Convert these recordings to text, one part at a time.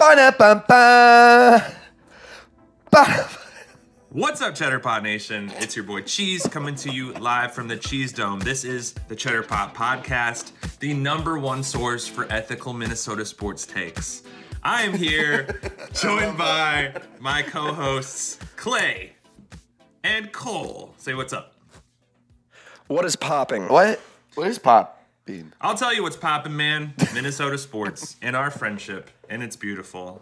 Ba-da-bum-ba. Ba. What's up, Cheddar Pod Nation? It's your boy Cheese coming to you live from the Cheese Dome. This is the Cheddar Pod Podcast, the #1 source for ethical Minnesota sports takes. I am here joined by my co-hosts Clay and Cole. Say what's up. What is popping? What is pop bean? I'll tell you what's popping, man. Minnesota sports and our friendship, and it's beautiful.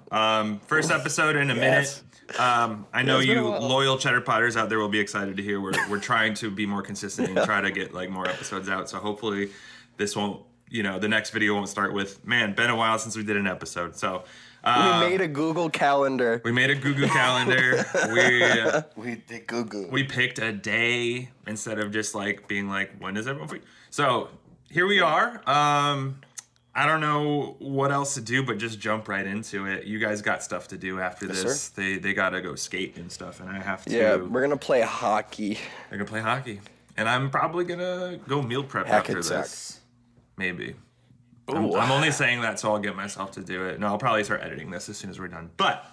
First episode in a minute. I know you loyal Cheddar Potters out there will be excited to hear we're trying to be more consistent and try to get like more episodes out. So hopefully this won't, the next video won't start with, man, been a while since we did an episode. So we made a Google Calendar. We did Google. We picked a day instead of just like being like, when is everyone free? So here we are. I don't know what else to do, but just jump right into it. You guys got stuff to do after this. Sir. They got to go skate and stuff, and I have to. Yeah, we're going to play hockey. They're going to play hockey. And I'm probably going to go meal prep after this. Maybe. I'm only saying that so I'll get myself to do it. No, I'll probably start editing this as soon as we're done. But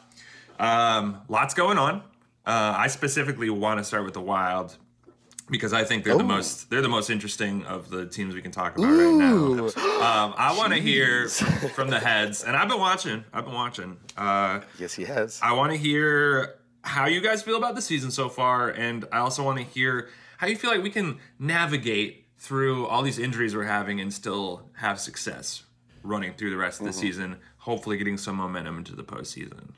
lots going on. I specifically want to start with the Wild because I think they're the most interesting of the teams we can talk about right now. I want to hear from the heads, and I've been watching. Yes, he has. I want to hear how you guys feel about the season so far, and I also want to hear how you feel like we can navigate through all these injuries we're having and still have success running through the rest of the season, hopefully getting some momentum into the postseason.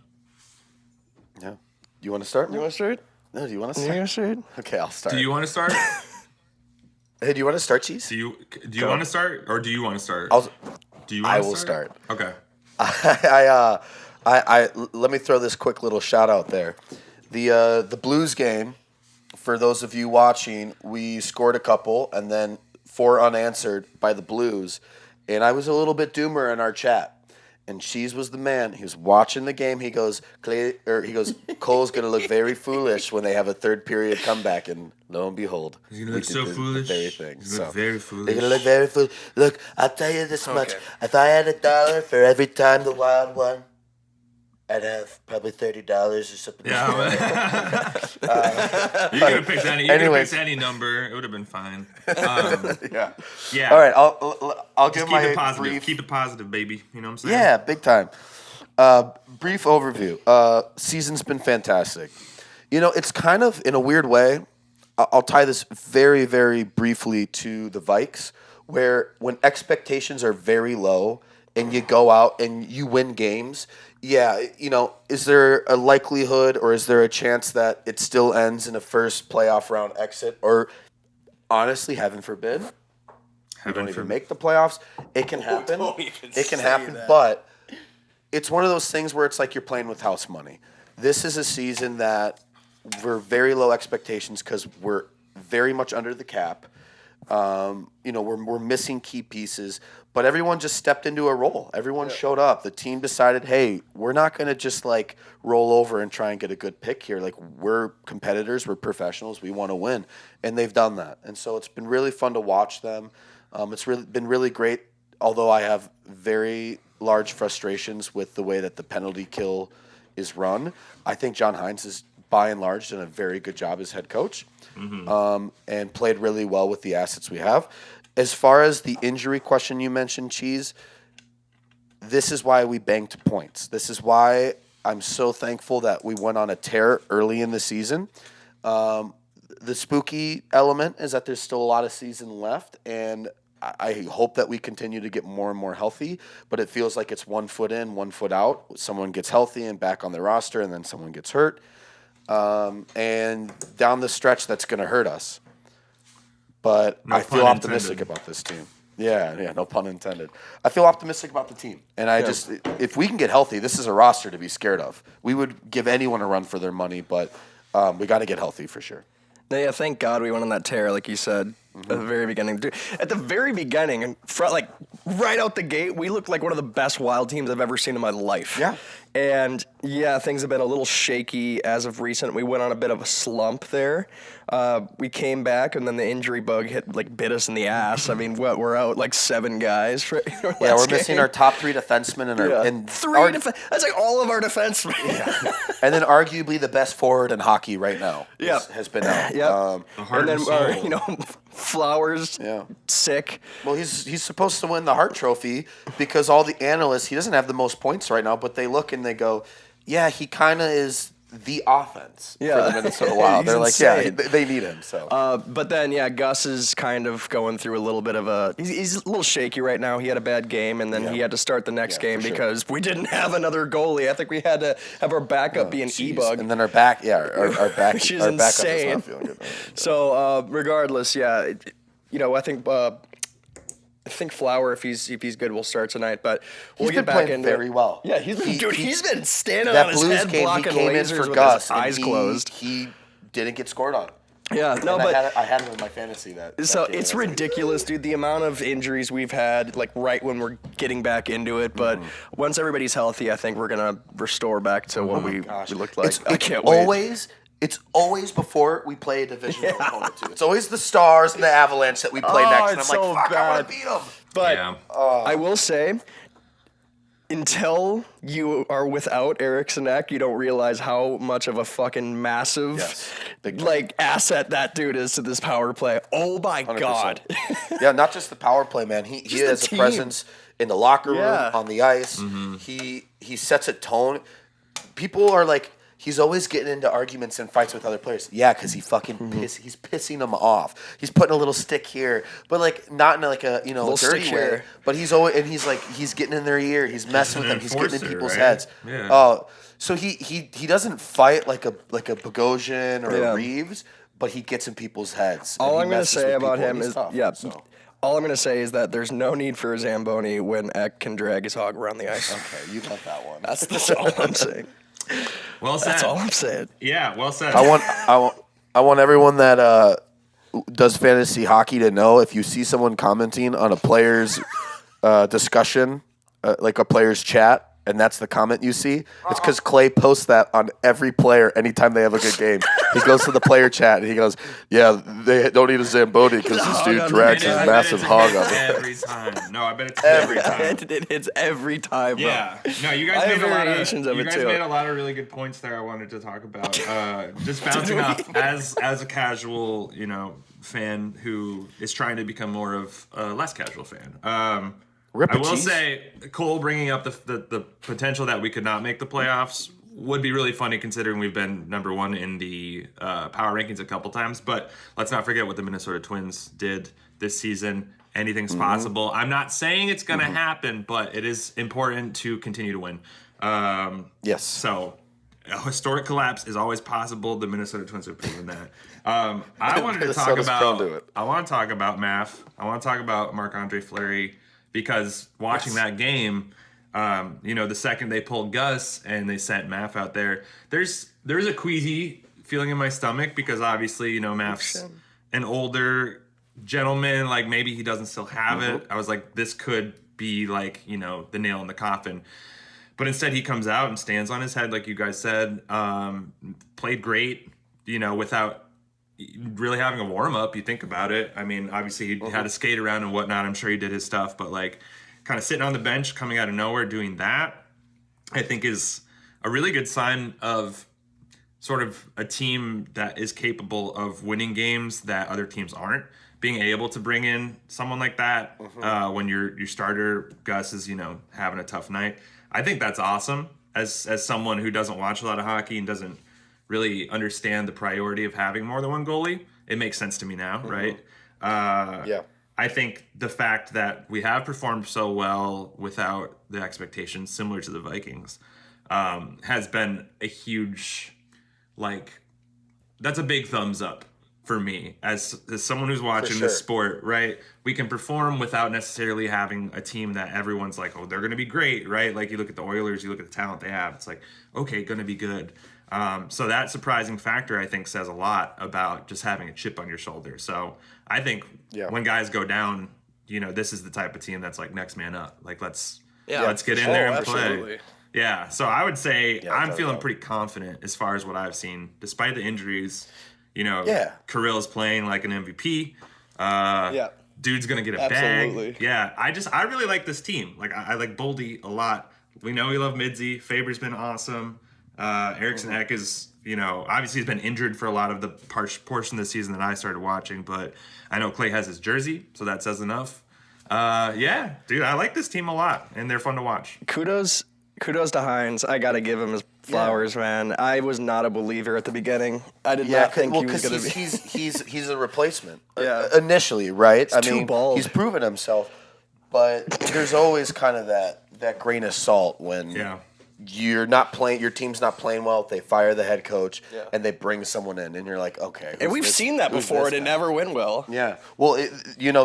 Yeah. You want to start? You want to start? No, do you want to You start? want to start? Okay, I'll start. Do you want to start? Hey, do you want to start, Cheese? Do you want to start, or do you want to start? I will start. Okay. I let me throw this quick little shout out there. The Blues game, for those of you watching, we scored a couple and then 4 unanswered by the Blues, and I was a little bit doomer in our chat. And Cheese was the man. He was watching the game. He goes, Cole's gonna look very foolish when they have a third period comeback, and lo and behold, he's gonna look so foolish. The very thing. He's gonna look very foolish. They're gonna look very foolish. Look, I'll tell you this much: if I had $1 for every time the Wild won, I'd have probably $30 or something. Yeah, you could have picked any. You could have picked any number. It would have been fine. Yeah. Yeah. All right. I'll Just give my keep it positive. brief. Keep it positive, baby. You know what I'm saying? Yeah, big time. Brief overview. Season's been fantastic. It's kind of in a weird way. I'll tie this very, very briefly to the Vikes, where when expectations are very low and you go out and you win games. Yeah, is there a likelihood or is there a chance that it still ends in a first playoff round exit? Or honestly, heaven forbid, we don't even make the playoffs. It can happen. It can happen, but it's one of those things where it's like you're playing with house money. This is a season that we're very low expectations because we're very much under the cap. We're missing key pieces, but everyone just stepped into a role. Everyone showed up. The team decided, hey, we're not going to just like roll over and try and get a good pick here. Like, we're competitors, we're professionals, we want to win, and they've done that. And so it's been really fun to watch them. It's been really great, although I have very large frustrations with the way that the penalty kill is run. I think John Hines has, by and large, done a very good job as head coach. And played really well with the assets we have. As far as the injury question you mentioned, Cheese, this is why we banked points. This is why I'm so thankful that we went on a tear early in the season. The spooky element is that there's still a lot of season left, and I hope that we continue to get more and more healthy, but it feels like it's 1 foot in, 1 foot out. Someone gets healthy and back on the roster, and then someone gets hurt. And down the stretch, that's going to hurt us. But I feel optimistic about this team. Yeah, no pun intended. I feel optimistic about the team. And if we can get healthy, this is a roster to be scared of. We would give anyone a run for their money, but we got to get healthy for sure. Yeah, thank God we went on that tear, like you said. at the very beginning. Dude, at the very beginning, and like right out the gate, we looked like one of the best Wild teams I've ever seen in my life. Yeah. And yeah, things have been a little shaky as of recent. We went on a bit of a slump there. We came back, and then the injury bug bit us in the ass. I mean, we're out like 7 guys. For Yeah, we're missing our top 3 defensemen and that's like all of our defensemen. Yeah. And then arguably the best forward in hockey right now. Has been out. Yeah. The heart And and then soul. Flowers. Yeah. Sick. Well, he's supposed to win the Hart Trophy because all the analysts, he doesn't have the most points right now, but they look and they go, yeah, he kind of is the offense for the Minnesota Wild. They're like, insane. yeah, they need him. So, But then, Gus is kind of going through a little bit of a. He's a little shaky right now. He had a bad game, and then he had to start the next game because we didn't have another goalie. I think we had to have our backup be an E-bug. And then our back, our back, Which is our backup is insane. not feeling good. So, regardless, I think Flower, if he's good, will start tonight. But we'll He's get been back playing into very it. well. Yeah, he's been standing That on his Blues head game, he blocking came in lasers for with Gus, his eyes and closed. he didn't get scored on. Yeah, no, And but I had him in my fantasy that. so game. it's ridiculous, dude. The amount of injuries we've had, like right when we're getting back into it. But once everybody's healthy, I think we're gonna restore back to what we looked like. I can't wait. It's always before we play a divisional opponent too. It's always the Stars and the Avalanche that we play next, and I'm it's like, so fuck, I want bad. to beat them. But Yeah. I will say, until you are without Eriksson Ek, you don't realize how much of a fucking massive Big time. asset that dude is to this power play. Oh my 100%. God. Yeah, not just the power play, man. He the has a team. presence in the locker room, Yeah. on the ice. He sets a tone. People are like, he's always getting into arguments and fights with other players. Yeah, because he's pissing them off. He's putting a little stick here, but like not in like a Little dirty stick way. here. But he's he's getting in their ear. He's messing with them. He's getting in enforcer, people's right? heads. Yeah. So he doesn't fight like a Bogosian or a Reeves, but he gets in people's heads. All and he I'm going to messes say with about people, and him he's is, tough, so. all I'm going to say is that there's no need for a Zamboni when Ek can drag his hog around the ice. Okay, you got that one. That's all I'm saying. Well said. That's all I'm saying. Yeah, well said. I want everyone that does fantasy hockey to know if you see someone commenting on a player's discussion, like a player's chat, and that's the comment you see, it's because Clay posts that on every player anytime they have a good game. He goes to the player chat and he goes, "Yeah, they don't need a Zamboni because this dude drags his massive hog up." every time. No, I bet it's every time. It hits every time, bro. Yeah. No, you I guys have made a lot variations of of you it, guys too. made a lot of really good points there I wanted to talk about. Just bouncing off as a casual, fan who is trying to become more of a less casual fan. Rip I a will cheese. say, Cole bringing up the potential that we could not make the playoffs would be really funny considering we've been number 1 in the power rankings a couple times. But let's not forget what the Minnesota Twins did this season. Anything's possible. I'm not saying it's going to happen, but it is important to continue to win. Yes. So a historic collapse is always possible. The Minnesota Twins have proven that. I wanted to talk Minnesota's prone to about. it. I want to talk about Math. I want to talk about Marc-Andre Fleury because watching that game, the second they pulled Gus and they sent Math out there, there's a queasy feeling in my stomach because obviously Math's an older gentleman. Like maybe he doesn't still have it. I was like, this could be like the nail in the coffin. But instead, he comes out and stands on his head, like you guys said. Played great, without really having a warm up. You think about it. I mean, obviously he had to skate around and whatnot. I'm sure he did his stuff, but like, kind of sitting on the bench, coming out of nowhere, doing that, I think is a really good sign of sort of a team that is capable of winning games that other teams aren't. Being able to bring in someone like that when your starter Gus is having a tough night. I think that's awesome as someone who doesn't watch a lot of hockey and doesn't really understand the priority of having more than one goalie. It makes sense to me now, right? Yeah. I think the fact that we have performed so well without the expectations, similar to the Vikings, has been a huge, that's a big thumbs up for me as someone who's watching sure. this sport, right? We can perform without necessarily having a team that everyone's like, oh, they're going to be great, right? Like you look at the Oilers, you look at the talent they have. It's like, okay, going to be good. So that surprising factor, I think, says a lot about just having a chip on your shoulder. So I think when guys go down, this is the type of team that's like next man up. Like let's get in there and play. Absolutely. Yeah, so I would say I'm feeling pretty confident as far as what I've seen, despite the injuries. Kirill's playing like an MVP. Dude's gonna get a bag. Yeah, I really like this team. Like I like Boldy a lot. We know we love Midzi. Faber's been awesome. Eriksson Ek is, obviously he's been injured for a lot of the portion of the season that I started watching, but I know Clay has his jersey, so that says enough. Dude, I like this team a lot, and they're fun to watch. Kudos to Hines. I got to give him his flowers, man. I was not a believer at the beginning. I did not think he was going to be. He's a replacement initially, right? I mean, bald. He's proven himself, but there's always kind of that grain of salt when you're not playing, your team's not playing well. They fire the head coach and they bring someone in, and you're like, okay. And we've seen that before, and it never went well. Yeah. Well,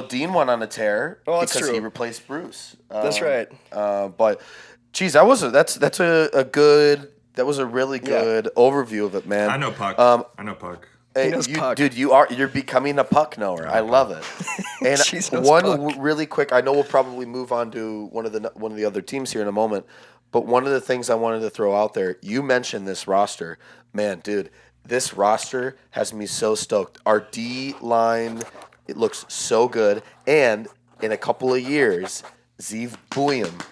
Dean went on a tear because he replaced Bruce. That's right. But, geez, that was a really good overview of it, man. I know Puck. Hey, Puck. Dude, you're becoming a puck knower. I love it. And one really quick, I know we'll probably move on to one of the other teams here in a moment, but one of the things I wanted to throw out there, you mentioned this roster. Man, dude, this roster has me so stoked. Our D line, it looks so good, and in a couple of years, Zeev Buium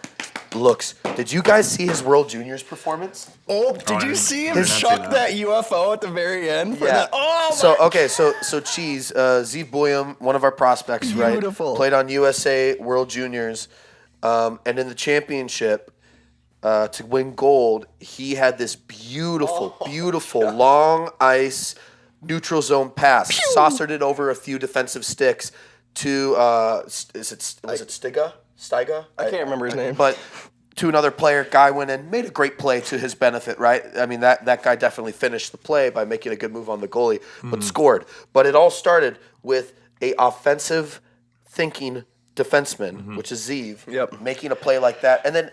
looks. Did you guys see his World Juniors performance? Oh, did you see him chuck that UFO at the very end? So Cheese, Zeev Buium, one of our prospects, Beautiful. Right? Played on USA World Juniors, and in the championship to win gold, he had this beautiful long ice neutral zone pass, saucered it over a few defensive sticks to was it Stiga? I can't remember his name. But to another player, guy went in, made a great play to his benefit, right? I mean, that guy definitely finished the play by making a good move on the goalie, but scored. But it all started with a offensive thinking defenseman, which is Zeev, making a play like that. And then,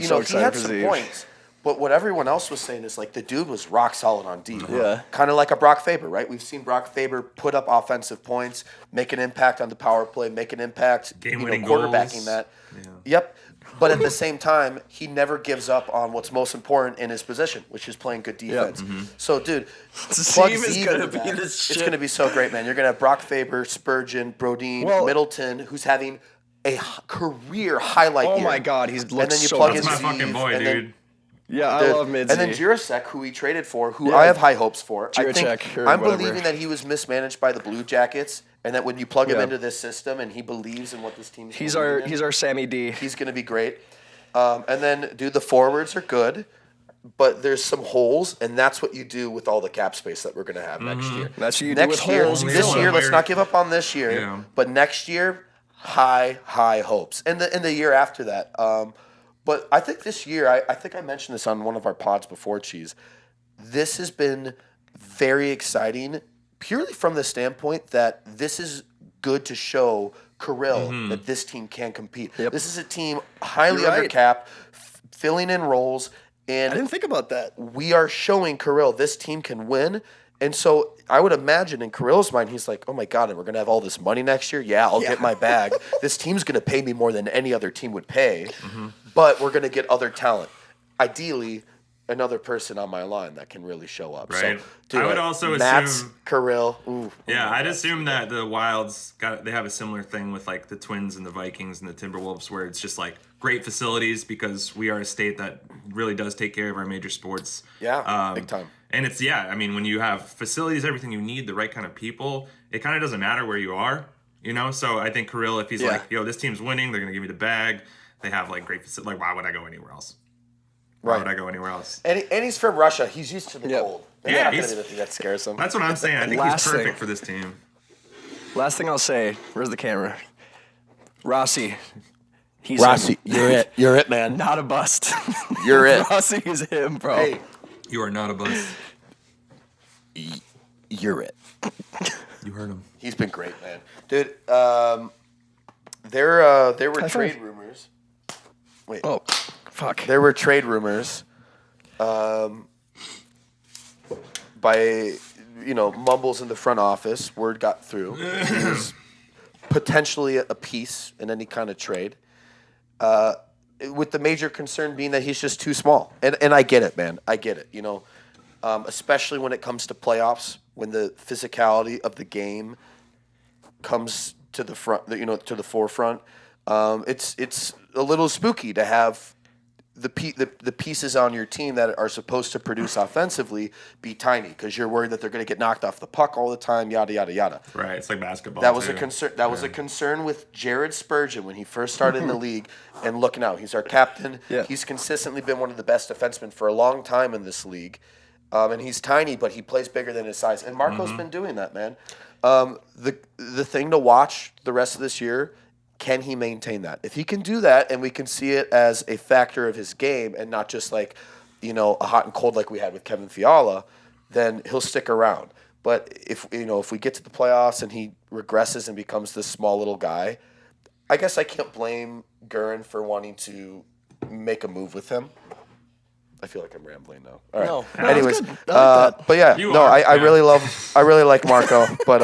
he had some points. But what everyone else was saying is, like, the dude was rock solid on D. Yeah. Kind of like a Brock Faber, right? We've seen Brock Faber put up offensive points, make an impact on the power play, make an impact, game-winning quarterbacking goals. that. Yeah. Yep. But at the same time, he never gives up on what's most important in his position, which is playing good defense. Yep. So, dude, plug Zeev into that. It's going to be so great, man. You're going to have Brock Faber, Spurgeon, Brodin, Middleton, who's having a career highlight year. Oh, my God. He's looks and then you so plug That's in my Zeev, fucking boy, dude. Yeah, I love Midzi. And then Jirasek, who we traded for, who I have high hopes for. I'm believing that he was mismanaged by the Blue Jackets, and that when you plug him into this system and he believes in what this team's he's our Sammy D. He's going to be great. And then, dude, the forwards are good, but there's some holes, and that's what you do with all the cap space that we're going to have next year. That's what you do with holes. This year, let's not give up on this year, but next year, high hopes. And the year after that. But I think this year, I think I mentioned this on one of our pods before, Cheese. This has been very exciting, purely from the standpoint that this is good to show Kirill that this team can compete. Yep. This is a team highly under cap, filling in roles. And I didn't think about that. We are showing Kirill this team can win. And so I would imagine in Kirill's mind, he's like, oh, my God, and we're going to have all this money next year? Yeah, I'll get my bag. This team's going to pay me more than any other team would pay, but we're going to get other talent. Ideally, another person on my line that can really show up. Right. So, I would also assume Kirill. I'd assume that the Wilds they have a similar thing with like the Twins and the Vikings and the Timberwolves, where it's just like great facilities because we are a state that really does take care of our major sports. Yeah, big time. And it's when you have facilities, everything you need, the right kind of people, it kind of doesn't matter where you are, So I think Kirill, if he's like, this team's winning, they're gonna give me the bag. They have like great facilities. Like, why would I go anywhere else? Why would I go anywhere else? And he's from Russia. He's used to the cold. Yeah, he's the thing that scares him. That's what I'm saying. I think he's perfect for this team. Last thing I'll say. Where's the camera? Rossi. Rossi, you're it. You're it, man. Not a bust. You're it. Rossi is him, bro. Hey. You are not a bust. You're it. You heard him. He's been great, man. Dude, there were trade rumors. Wait. Oh, fuck. There were trade rumors by, mumbles in the front office. Word got through. He was potentially a piece in any kind of trade. With the major concern being that he's just too small. And I get it, man. I get it. Especially when it comes to playoffs, when the physicality of the game comes to the front, to the forefront. It's a little spooky to have the pieces on your team that are supposed to produce offensively be tiny because you're worried that they're going to get knocked off the puck all the time, yada yada yada. Right, it's like basketball. That was a concern. That was a concern with Jared Spurgeon when he first started in the league. And look now, he's our captain. Yeah. He's consistently been one of the best defensemen for a long time in this league. And he's tiny, but he plays bigger than his size. And Marco's been doing that, man. The thing to watch the rest of this year, can he maintain that? If he can do that, and we can see it as a factor of his game, and not just like, a hot and cold like we had with Kevin Fiala, then he'll stick around. But if we get to the playoffs and he regresses and becomes this small little guy, I guess I can't blame Guerin for wanting to make a move with him. I feel like I'm rambling now. All right. No, Anyways, that's good. I like that. but yeah, I really like Marco, but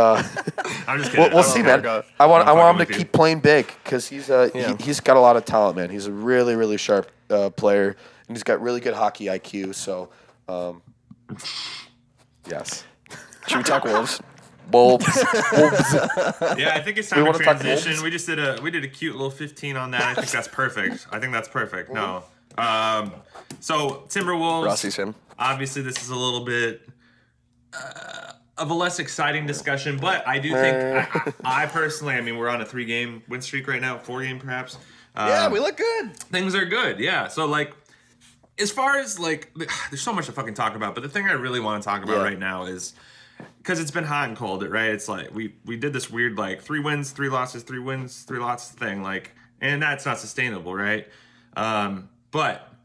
I'm just kidding. we'll see, man. Marco. I want him to with you. keep playing big because he's got a lot of talent, man. He's a really really sharp player, and he's got really good hockey IQ. So, yes. Should we talk Wolves? Wolves. Yeah, I think it's time to wanna talk transition. Wolves? We did a cute little 15 on that. I think that's perfect. No. So Timberwolves. Rossi's him. Obviously, this is a little bit of a less exciting discussion, but I do think I personally, we're on a 3-game win streak right now, 4-game perhaps. Yeah, we look good. Things are good, yeah. So as far as there's so much to fucking talk about, but the thing I really want to talk about right now is because it's been hot and cold, right? It's like we did this weird 3 wins, 3 losses, 3 wins, 3 losses thing, and that's not sustainable, right?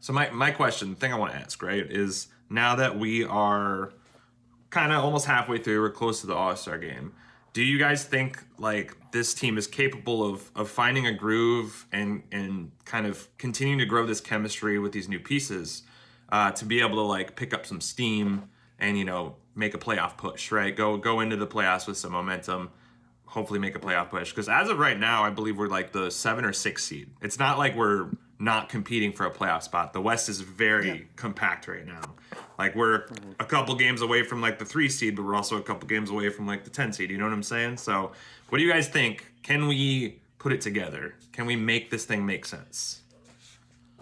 So my question, the thing I want to ask, right, is now that we are kind of almost halfway through, we're close to the All-Star game. Do you guys think this team is capable of finding a groove and kind of continuing to grow this chemistry with these new pieces to be able to pick up some steam and make a playoff push, right? Go into the playoffs with some momentum, hopefully make a playoff push. Because as of right now, I believe we're the 7 or 6 seed. It's not like we're not competing for a playoff spot. The West is very compact right now. We're a couple games away from the 3 seed, but we're also a couple games away from the 10 seed. You know what I'm saying? So what do you guys think? Can we put it together? Can we make this thing make sense?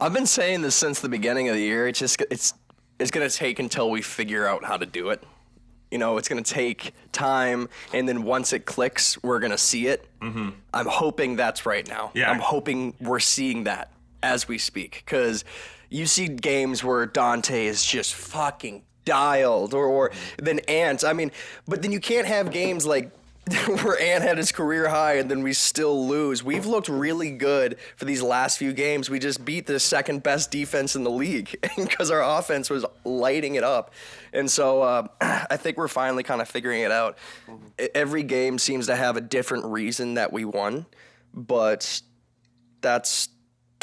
I've been saying this since the beginning of the year. It's going to take until we figure out how to do it. It's going to take time, and then once it clicks, we're going to see it. Mm-hmm. I'm hoping that's right now. Yeah. I'm hoping we're seeing that as we speak, because you see games where Dante is just fucking dialed, or then Ant. But then you can't have games where Ant had his career high and then we still lose. We've looked really good for these last few games. We just beat the second best defense in the league because our offense was lighting it up. And so I think we're finally kind of figuring it out. Every game seems to have a different reason that we won, but that's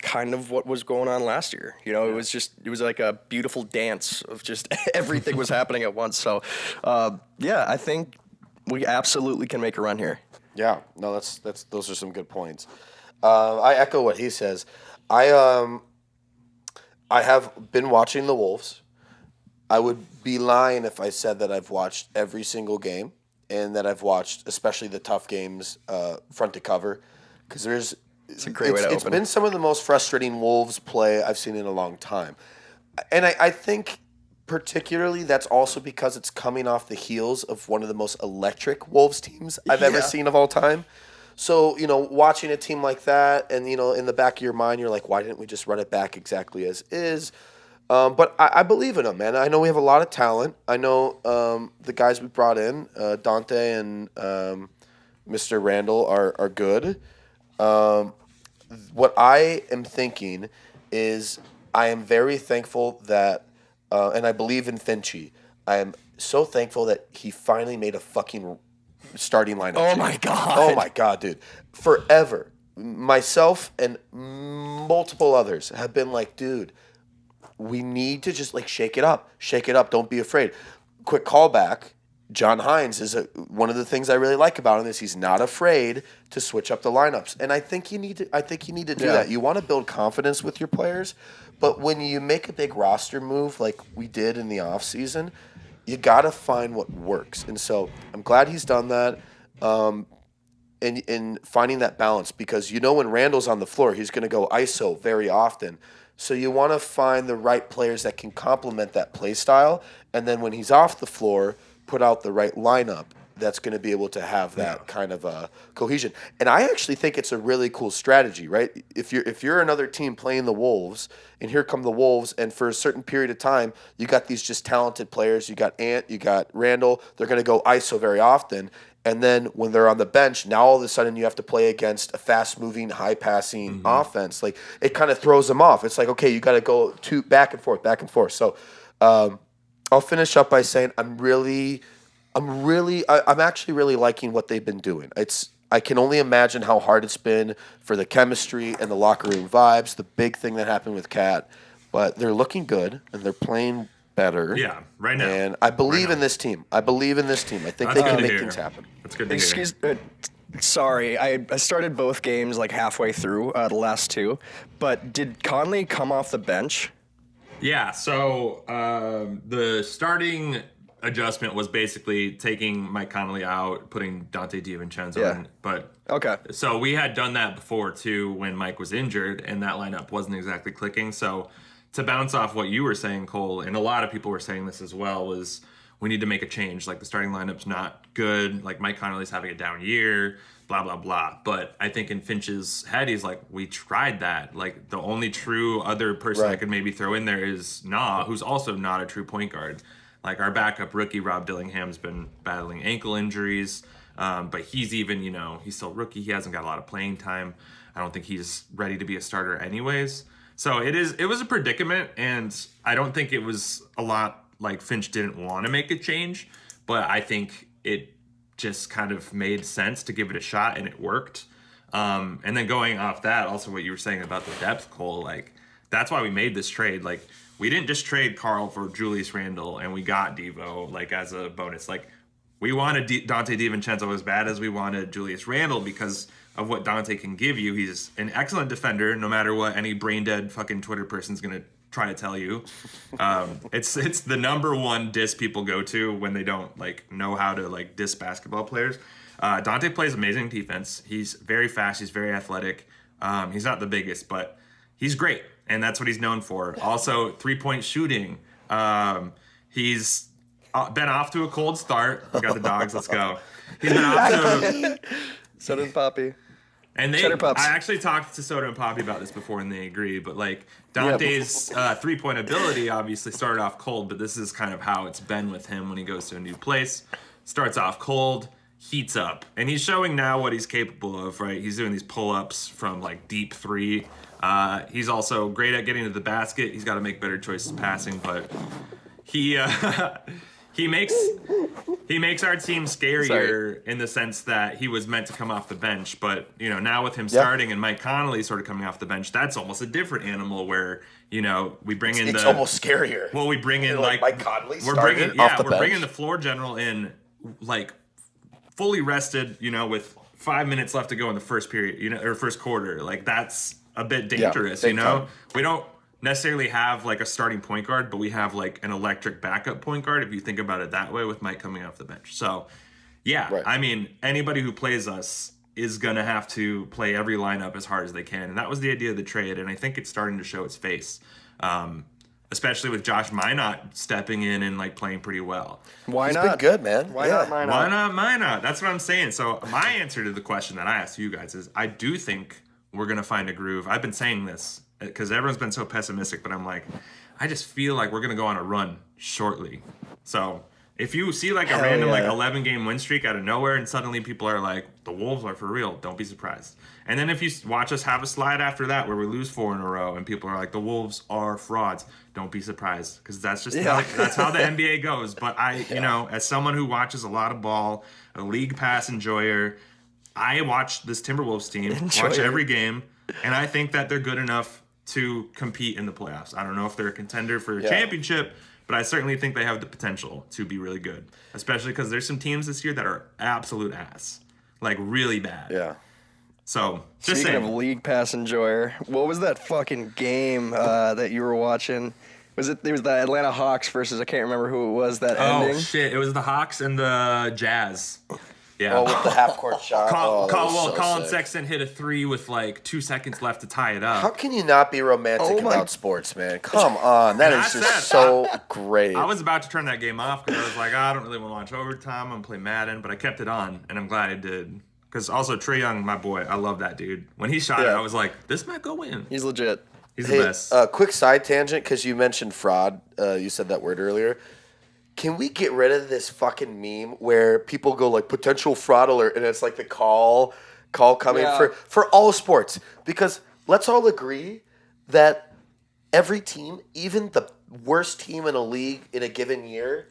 kind of what was going on last year. It was like a beautiful dance of just everything was happening at once. So I think we absolutely can make a run here. Yeah, no, those are some good points. I echo what he says. I have been watching the Wolves. I would be lying if I said that I've watched every single game and that I've watched especially the tough games front to cover, because it's a great way to open. It's been some of the most frustrating Wolves play I've seen in a long time. And I think particularly that's also because it's coming off the heels of one of the most electric Wolves teams I've ever seen of all time. So, watching a team like that and, in the back of your mind, you're like, why didn't we just run it back exactly as is? But I believe in them, man. I know we have a lot of talent. I know the guys we brought in, Dante and Mr. Randall, are good. What I am thinking is I am very thankful that and I believe in Finchie. I am so thankful that he finally made a fucking starting lineup. Oh change. my God. Oh my God, dude. Forever, myself and multiple others have been like, dude, we need to just like shake it up. Shake it up. Don't be afraid. Quick callback. John Hines is one of the things I really like about him is he's not afraid to switch up the lineups, and I think you need to do that. You want to build confidence with your players, but when you make a big roster move like we did in the offseason, you got to find what works. And so I'm glad he's done that, in finding that balance, because when Randall's on the floor, he's going to go ISO very often. So you want to find the right players that can complement that play style, and then when he's off the floor, put out the right lineup that's going to be able to have that kind of cohesion. And I actually think it's a really cool strategy, right? If you're another team playing the Wolves, and here come the Wolves, and for a certain period of time, you got these just talented players. You got Ant, you got Randall. They're going to go ISO very often. And then when they're on the bench, now all of a sudden you have to play against a fast-moving, high-passing offense. Like, it kind of throws them off. It's like, okay, you got to go back and forth, back and forth. So I'll finish up by saying I'm actually really liking what they've been doing. I can only imagine how hard it's been for the chemistry and the locker room vibes, the big thing that happened with Cat, but they're looking good and they're playing better. Yeah, right now. And I believe in this team. I think they can make things happen. That's good to hear. Sorry, I started both games like halfway through the last two, but did Conley come off the bench? Yeah, so the starting adjustment was basically taking Mike Conley out, putting Dante DiVincenzo in. But okay. So we had done that before too when Mike was injured, and that lineup wasn't exactly clicking. So to bounce off what you were saying, Cole, and a lot of people were saying this as well, was we need to make a change. Like, the starting lineup's not good. Like, Mike Conley's having a down year, blah, blah, blah. But I think in Finch's head, he's like, we tried that. Like, the only true other person I could maybe throw in there is Nah, who's also not a true point guard. Like, our backup rookie, Rob Dillingham's been battling ankle injuries. But he's even, he's still rookie. He hasn't got a lot of playing time. I don't think he's ready to be a starter anyways. So it was a predicament, and I don't think it was a lot like Finch didn't want to make a change, but I think it just kind of made sense to give it a shot, and it worked. And then going off that, also what you were saying about the depth, Cole, like, that's why we made this trade. Like, we didn't just trade Carl for Julius Randle and we got Devo, like, as a bonus. Like, we wanted Dante DiVincenzo as bad as we wanted Julius Randle because of what Dante can give you. He's an excellent defender, no matter what any brain dead fucking Twitter person's gonna try to tell you. It's the number one diss people go to when they don't like know how to like diss basketball players. Dante plays amazing defense. He's very fast. He's very athletic. He's not the biggest, but he's great, and that's what he's known for. Also, 3-point shooting. He's been off to a cold start. We got the dogs. Let's go. He's been off to. So did Poppy. And I actually talked to Soda and Poppy about this before, and they agree. But like Dante's 3-point ability obviously started off cold, but this is kind of how it's been with him when he goes to a new place. Starts off cold, heats up, and he's showing now what he's capable of. Right, he's doing these pull-ups from like deep three. He's also great at getting to the basket. He's got to make better choices passing, but he makes our team scarier in the sense that he was meant to come off the bench. But, now with him starting and Mike Conley sort of coming off the bench, that's almost a different animal where, we bring in it's almost scarier. Well, we bring in like Mike Conley we're bringing the floor general in like fully rested, with 5 minutes left to go in the first period, or first quarter. Like, that's a bit dangerous, time. We don't necessarily have like a starting point guard, but we have like an electric backup point guard if you think about it that way, with Mike coming off the bench. So I mean, anybody who plays us is gonna have to play every lineup as hard as they can, and that was the idea of the trade, and I think it's starting to show its face, especially with Josh Minot stepping in and like playing pretty well. He's been good, man. Why not Minot? Why not Minot? That's what I'm saying. So my answer to the question that I asked you guys is I do think we're gonna find a groove. I've been saying this because everyone's been so pessimistic, but I'm like, I just feel like we're going to go on a run shortly. So If you see like a random like 11-game win streak out of nowhere, and suddenly people are like, the Wolves are for real, don't be surprised. And then if you watch us have a slide after that where we lose 4 in a row, and people are like, the Wolves are frauds, don't be surprised, because that's just that's how the NBA goes. But you know, as someone who watches a lot of ball, a league pass enjoyer, I watch this Timberwolves team, watch every game, and I think that they're good enough to compete in the playoffs. I don't know if they're a contender for a championship, but I certainly think they have the potential to be really good, especially because there's some teams this year that are absolute ass, like really bad. Yeah. So, just Speaking saying. of league pass enjoyer, what was that fucking game that you were watching? Was it the Atlanta Hawks versus, I can't remember who it was, that ending? Oh, shit. It was the Hawks and the Jazz. Yeah. Oh, with the half-court shot. Colin Sexton hit a 3 with like 2 seconds left to tie it up. How can you not be romantic about sports, man? Come on. That is just so great. I was about to turn that game off because I was like, I don't really want to watch overtime. I'm going to play Madden, but I kept it on, and I'm glad I did. Because also, Trae Young, my boy, I love that dude. When he shot it, I was like, this might go in. He's legit. He's the best. Quick side tangent, because you mentioned fraud. You said that word earlier. Can we get rid of this fucking meme where people go like potential fraud alert, and it's like the call coming for all sports? Because let's all agree that every team, even the worst team in a league in a given year,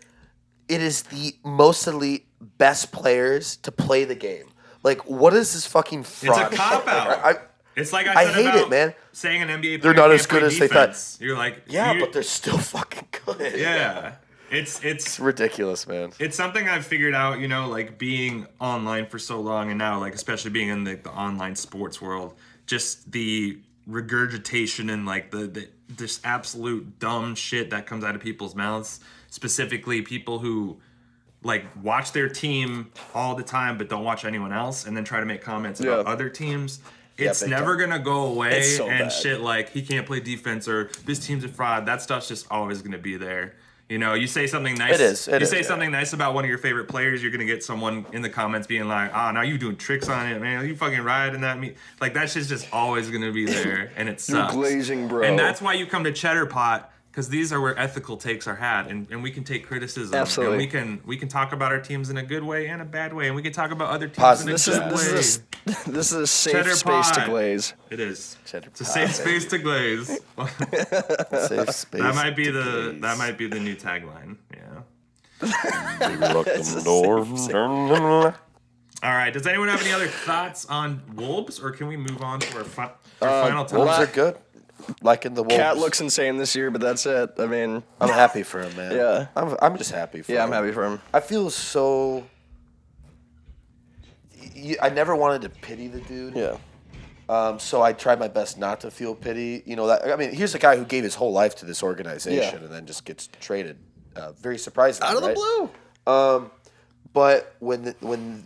it is the most elite, best players to play the game. Like, what is this fucking fraud? It's a cop-out. It's like I hate it, man. Saying an NBA player they're not can't as good play as defense. they thought. You're like, but they're still fucking good. Yeah. It's ridiculous, man. It's something I've figured out, you know, like being online for so long, and now like especially being in the online sports world, just the regurgitation and like the this absolute dumb shit that comes out of people's mouths, specifically people who like watch their team all the time but don't watch anyone else, and then try to make comments about other teams. It's never gonna go away, and shit like he can't play defense or this team's a fraud. That stuff's just always gonna be there. You know, you say something nice. Something nice about one of your favorite players, you're gonna get someone in the comments being like, "Oh, now you doing tricks on it, man? You fucking riding that me." Like that shit's just always gonna be there, and it sucks. You're glazing, bro. And that's why you come to Cheddar Pot, because these are where ethical takes are had, and we can take criticism. Absolutely. And we can talk about our teams in a good way and a bad way, and we can talk about other teams in a good way. This is a safe Cheddar space Pot. to glaze. It is. Cheddar It's a Pot. safe space to glaze. Safe space. That might be the new tagline. Yeah. Lock the door. All right. Does anyone have any other thoughts on Wolves, or can we move on to our final topic? Wolves are good. Liking the Wolves. Cat looks insane this year, but that's it. I mean, I'm happy for him, man. Yeah. I'm just happy for him. yeah, I'm happy for him. I feel so. I never wanted to pity the dude. Yeah. So I tried my best not to feel pity. You know, that, I mean, here's a guy who gave his whole life to this organization and then just gets traded. Very surprising. Out of the right? blue. But when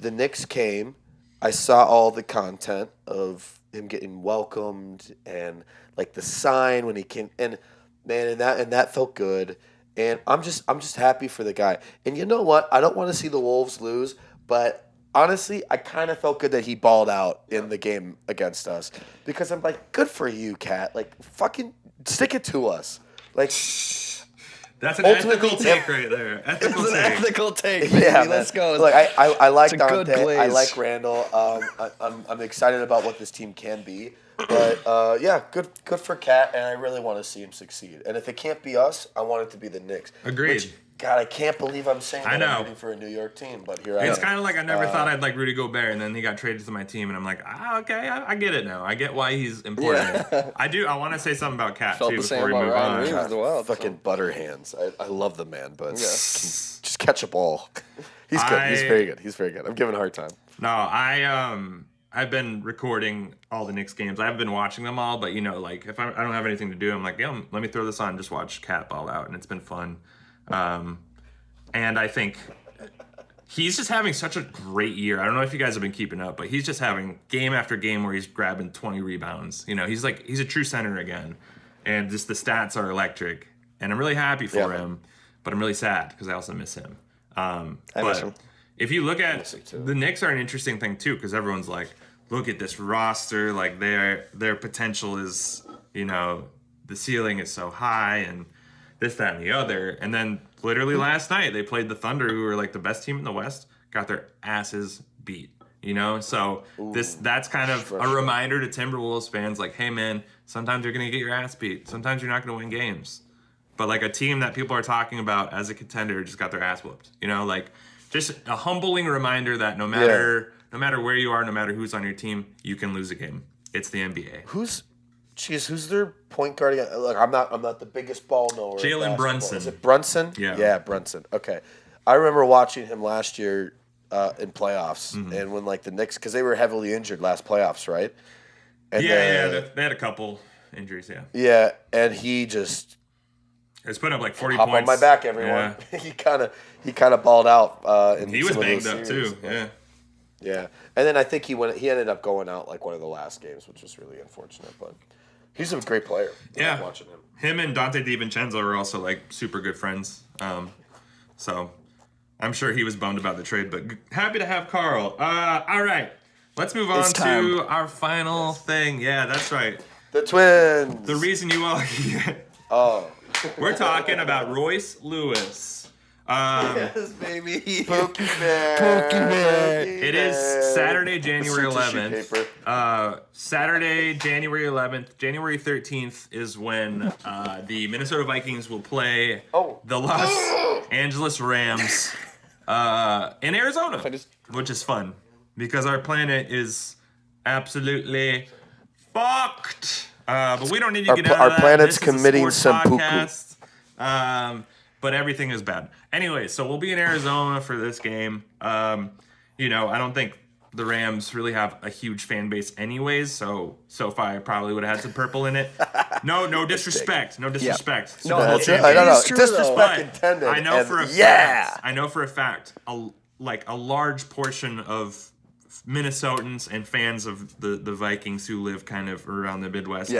the Knicks came, I saw all the content of him getting welcomed and like the sign when he came, and man, and that felt good. And I'm just happy for the guy. And you know what? I don't want to see the Wolves lose, but honestly, I kind of felt good that he balled out in the game against us, because I'm like, good for you, Cat. Like, fucking stick it to us. Like, that's an ethical take right there. Ethical take. Ethical take, baby. yeah, Let's go. Look, I like It's a good Dante. I glaze. like Randall. I'm excited about what this team can be. But yeah, good for Cat, and I really want to see him succeed. And if it can't be us, I want it to be the Knicks. Agreed. Which, God, I can't believe I'm saying that. I'm rooting for a New York team, but here I am. It's kind of like I never thought I'd like Rudy Gobert, and then he got traded to my team, and I'm like, okay, I get it now. I get why he's important. Yeah. I want to say something about Cat Felt too the before same we about move Ryan on. Reeves as well. Fucking butter hands. I love the man, but Yeah. just catch a ball. He's good. He's very good. He's very good. I'm giving a hard time. No, I've been recording all the Knicks games. I haven't been watching them all, but you know, like if I don't have anything to do, I'm like, yeah, let me throw this on and just watch Cat ball out, and it's been fun. And I think he's just having such a great year. I don't know if you guys have been keeping up, but he's just having game after game where he's grabbing 20 rebounds. You know, he's a true center again, and just the stats are electric. And I'm really happy for him, but I'm really sad because I also miss him. I miss him. If you look at the Knicks, are an interesting thing too, because everyone's like, look at this roster, like their potential is, you know, the ceiling is so high, and this, that, and the other. And then literally last night they played the Thunder, who were like the best team in the West, got their asses beat. You know, so that's kind of a reminder to Timberwolves fans, like, hey man, sometimes you're gonna get your ass beat. Sometimes you're not gonna win games. But like a team that people are talking about as a contender just got their ass whooped. You know, like just a humbling reminder that no matter where you are, no matter who's on your team, you can lose a game. It's the NBA. Who's their point guard again? Look, I'm not the biggest ball knower. Jalen Brunson. Is it Brunson? Yeah, Brunson. Okay, I remember watching him last year in playoffs, and when like the Knicks, because they were heavily injured last playoffs, right? And they had a couple injuries. Yeah, and he just he's putting up like 40 hop points on my back, everyone. Yeah. he kind of balled out. And he was banged up too. Yeah, and then I think he ended up going out like one of the last games, which was really unfortunate. But he's a great player. Yeah, I'm watching him. Him and Dante DiVincenzo are also like super good friends. So I'm sure he was bummed about the trade, but happy to have Carl. All right, let's move on to our final thing. Yeah, that's right. The Twins. The reason you all we're talking about Royce Lewis. Yes, baby. Pokemon. It is Saturday, January 11th. Saturday, January 11th. January 13th is when the Minnesota Vikings will play the Los Angeles Rams in Arizona, which is fun because our planet is absolutely fucked. But we don't need to get into that. Our planet's This is a committing sports seppuku. podcast. But everything is bad. Anyway, so we'll be in Arizona for this game. You know, I don't think the Rams really have a huge fan base anyways, so SoFi probably would have had some purple in it. No disrespect. No disrespect. No, I it don't know. is true, Disrespect But intended. I know for a fact, a large portion of Minnesotans and fans of the Vikings who live kind of around the Midwest,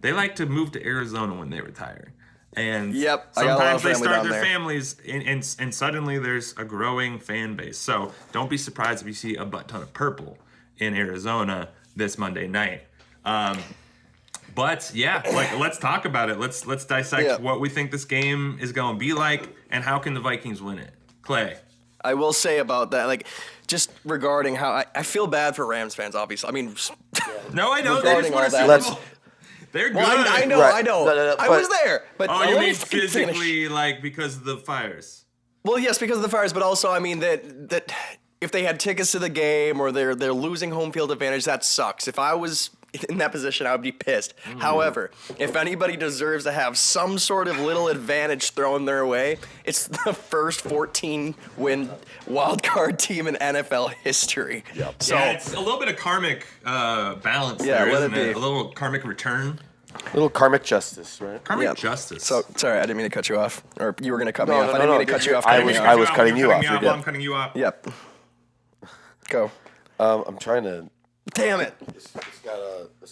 they like to move to Arizona when they retire. And sometimes they start their families, and suddenly there's a growing fan base. So don't be surprised if you see a butt ton of purple in Arizona this Monday night. But yeah, like let's talk about it. Let's dissect what we think this game is going to be like, and how can the Vikings win it. Clay. I will say about that, like, just regarding how I feel bad for Rams fans, obviously. I mean, no, I know. They just regarding want all to that. Super Bowl. They're good. Well, I know. Right. I know. No, I was there. But Oh, you let mean me fucking finish. physically, like, because of the fires? Well, yes, because of the fires, but also, I mean, that if they had tickets to the game or they're losing home field advantage, that sucks. If I was in that position, I would be pissed. However, if anybody deserves to have some sort of little advantage thrown their way, it's the first 14-win wild card team in NFL history. Yep. So Yeah, it's a little bit of karmic balance Yeah, there, let isn't it be. it? A little karmic return. little karmic justice, right? Karmic justice. So sorry, I didn't mean to cut you off, or you were going to cut me No, off. no, I didn't no, mean to cut you off. I cutting was- me I off. was cutting you off. You're good. I'm cutting you off. Yep. Go. I'm trying to. Damn it. It's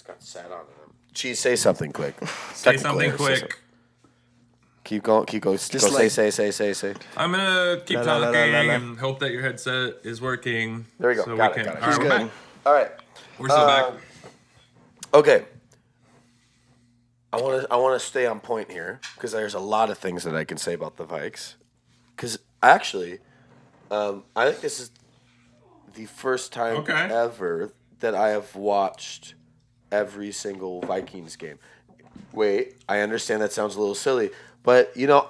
got sat on it. Cheese, say something quick. Say something quick. Keep going. Keep going. Go like- say. I'm gonna keep La, talking la, la, la, la. and hope that your headset is working. There we go. So Got we it, can. got it. All right, He's we're good. back. All right. We're still back. Okay. I want to stay on point here because there's a lot of things that I can say about the Vikes. Because actually, I think this is the first time ever that I have watched every single Vikings game. Wait, I understand that sounds a little silly, but you know,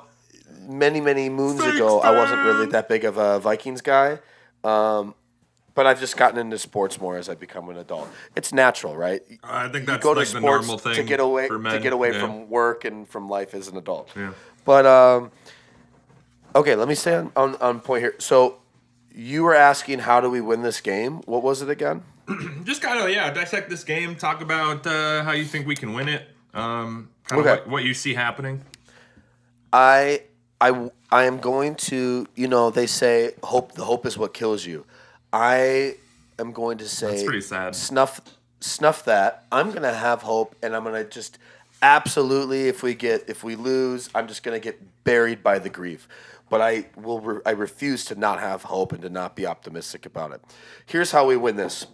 many moons ago, I wasn't really that big of a Vikings guy. But I've just gotten into sports more as I become an adult. It's natural, right? I think You that's go to like the sports normal thing to get away for men. Yeah. from work and from life as an adult. Yeah. But okay, let me stay on point here. So you were asking how do we win this game? What was it again? Just kind of dissect this game. Talk about how you think we can win it. Kind Okay. of what you see happening. I am going to, you know, they say the hope is what kills you. I am going to say That's pretty sad. Snuff that. I'm going to have hope, and I'm going to just absolutely if we lose, I'm just going to get buried by the grief. But I refuse to not have hope and to not be optimistic about it. Here's how we win this.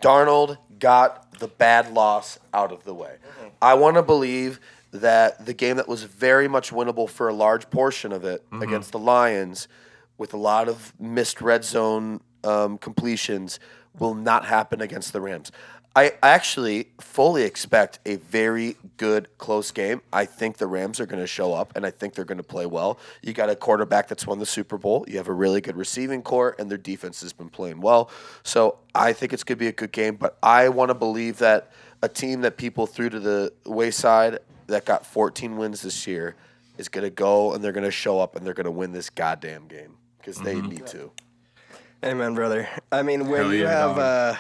Darnold got the bad loss out of the way. I want to believe that the game that was very much winnable for a large portion of it against the Lions, with a lot of missed red zone completions, will not happen against the Rams. I actually fully expect a very good, close game. I think the Rams are going to show up, and I think they're going to play well. You got a quarterback that's won the Super Bowl. You have a really good receiving core, and their defense has been playing well. So I think it's going to be a good game, but I want to believe that a team that people threw to the wayside that got 14 wins this year is going to go, and they're going to show up, and they're going to win this goddamn game because they need to. Amen, brother. I mean, when you have...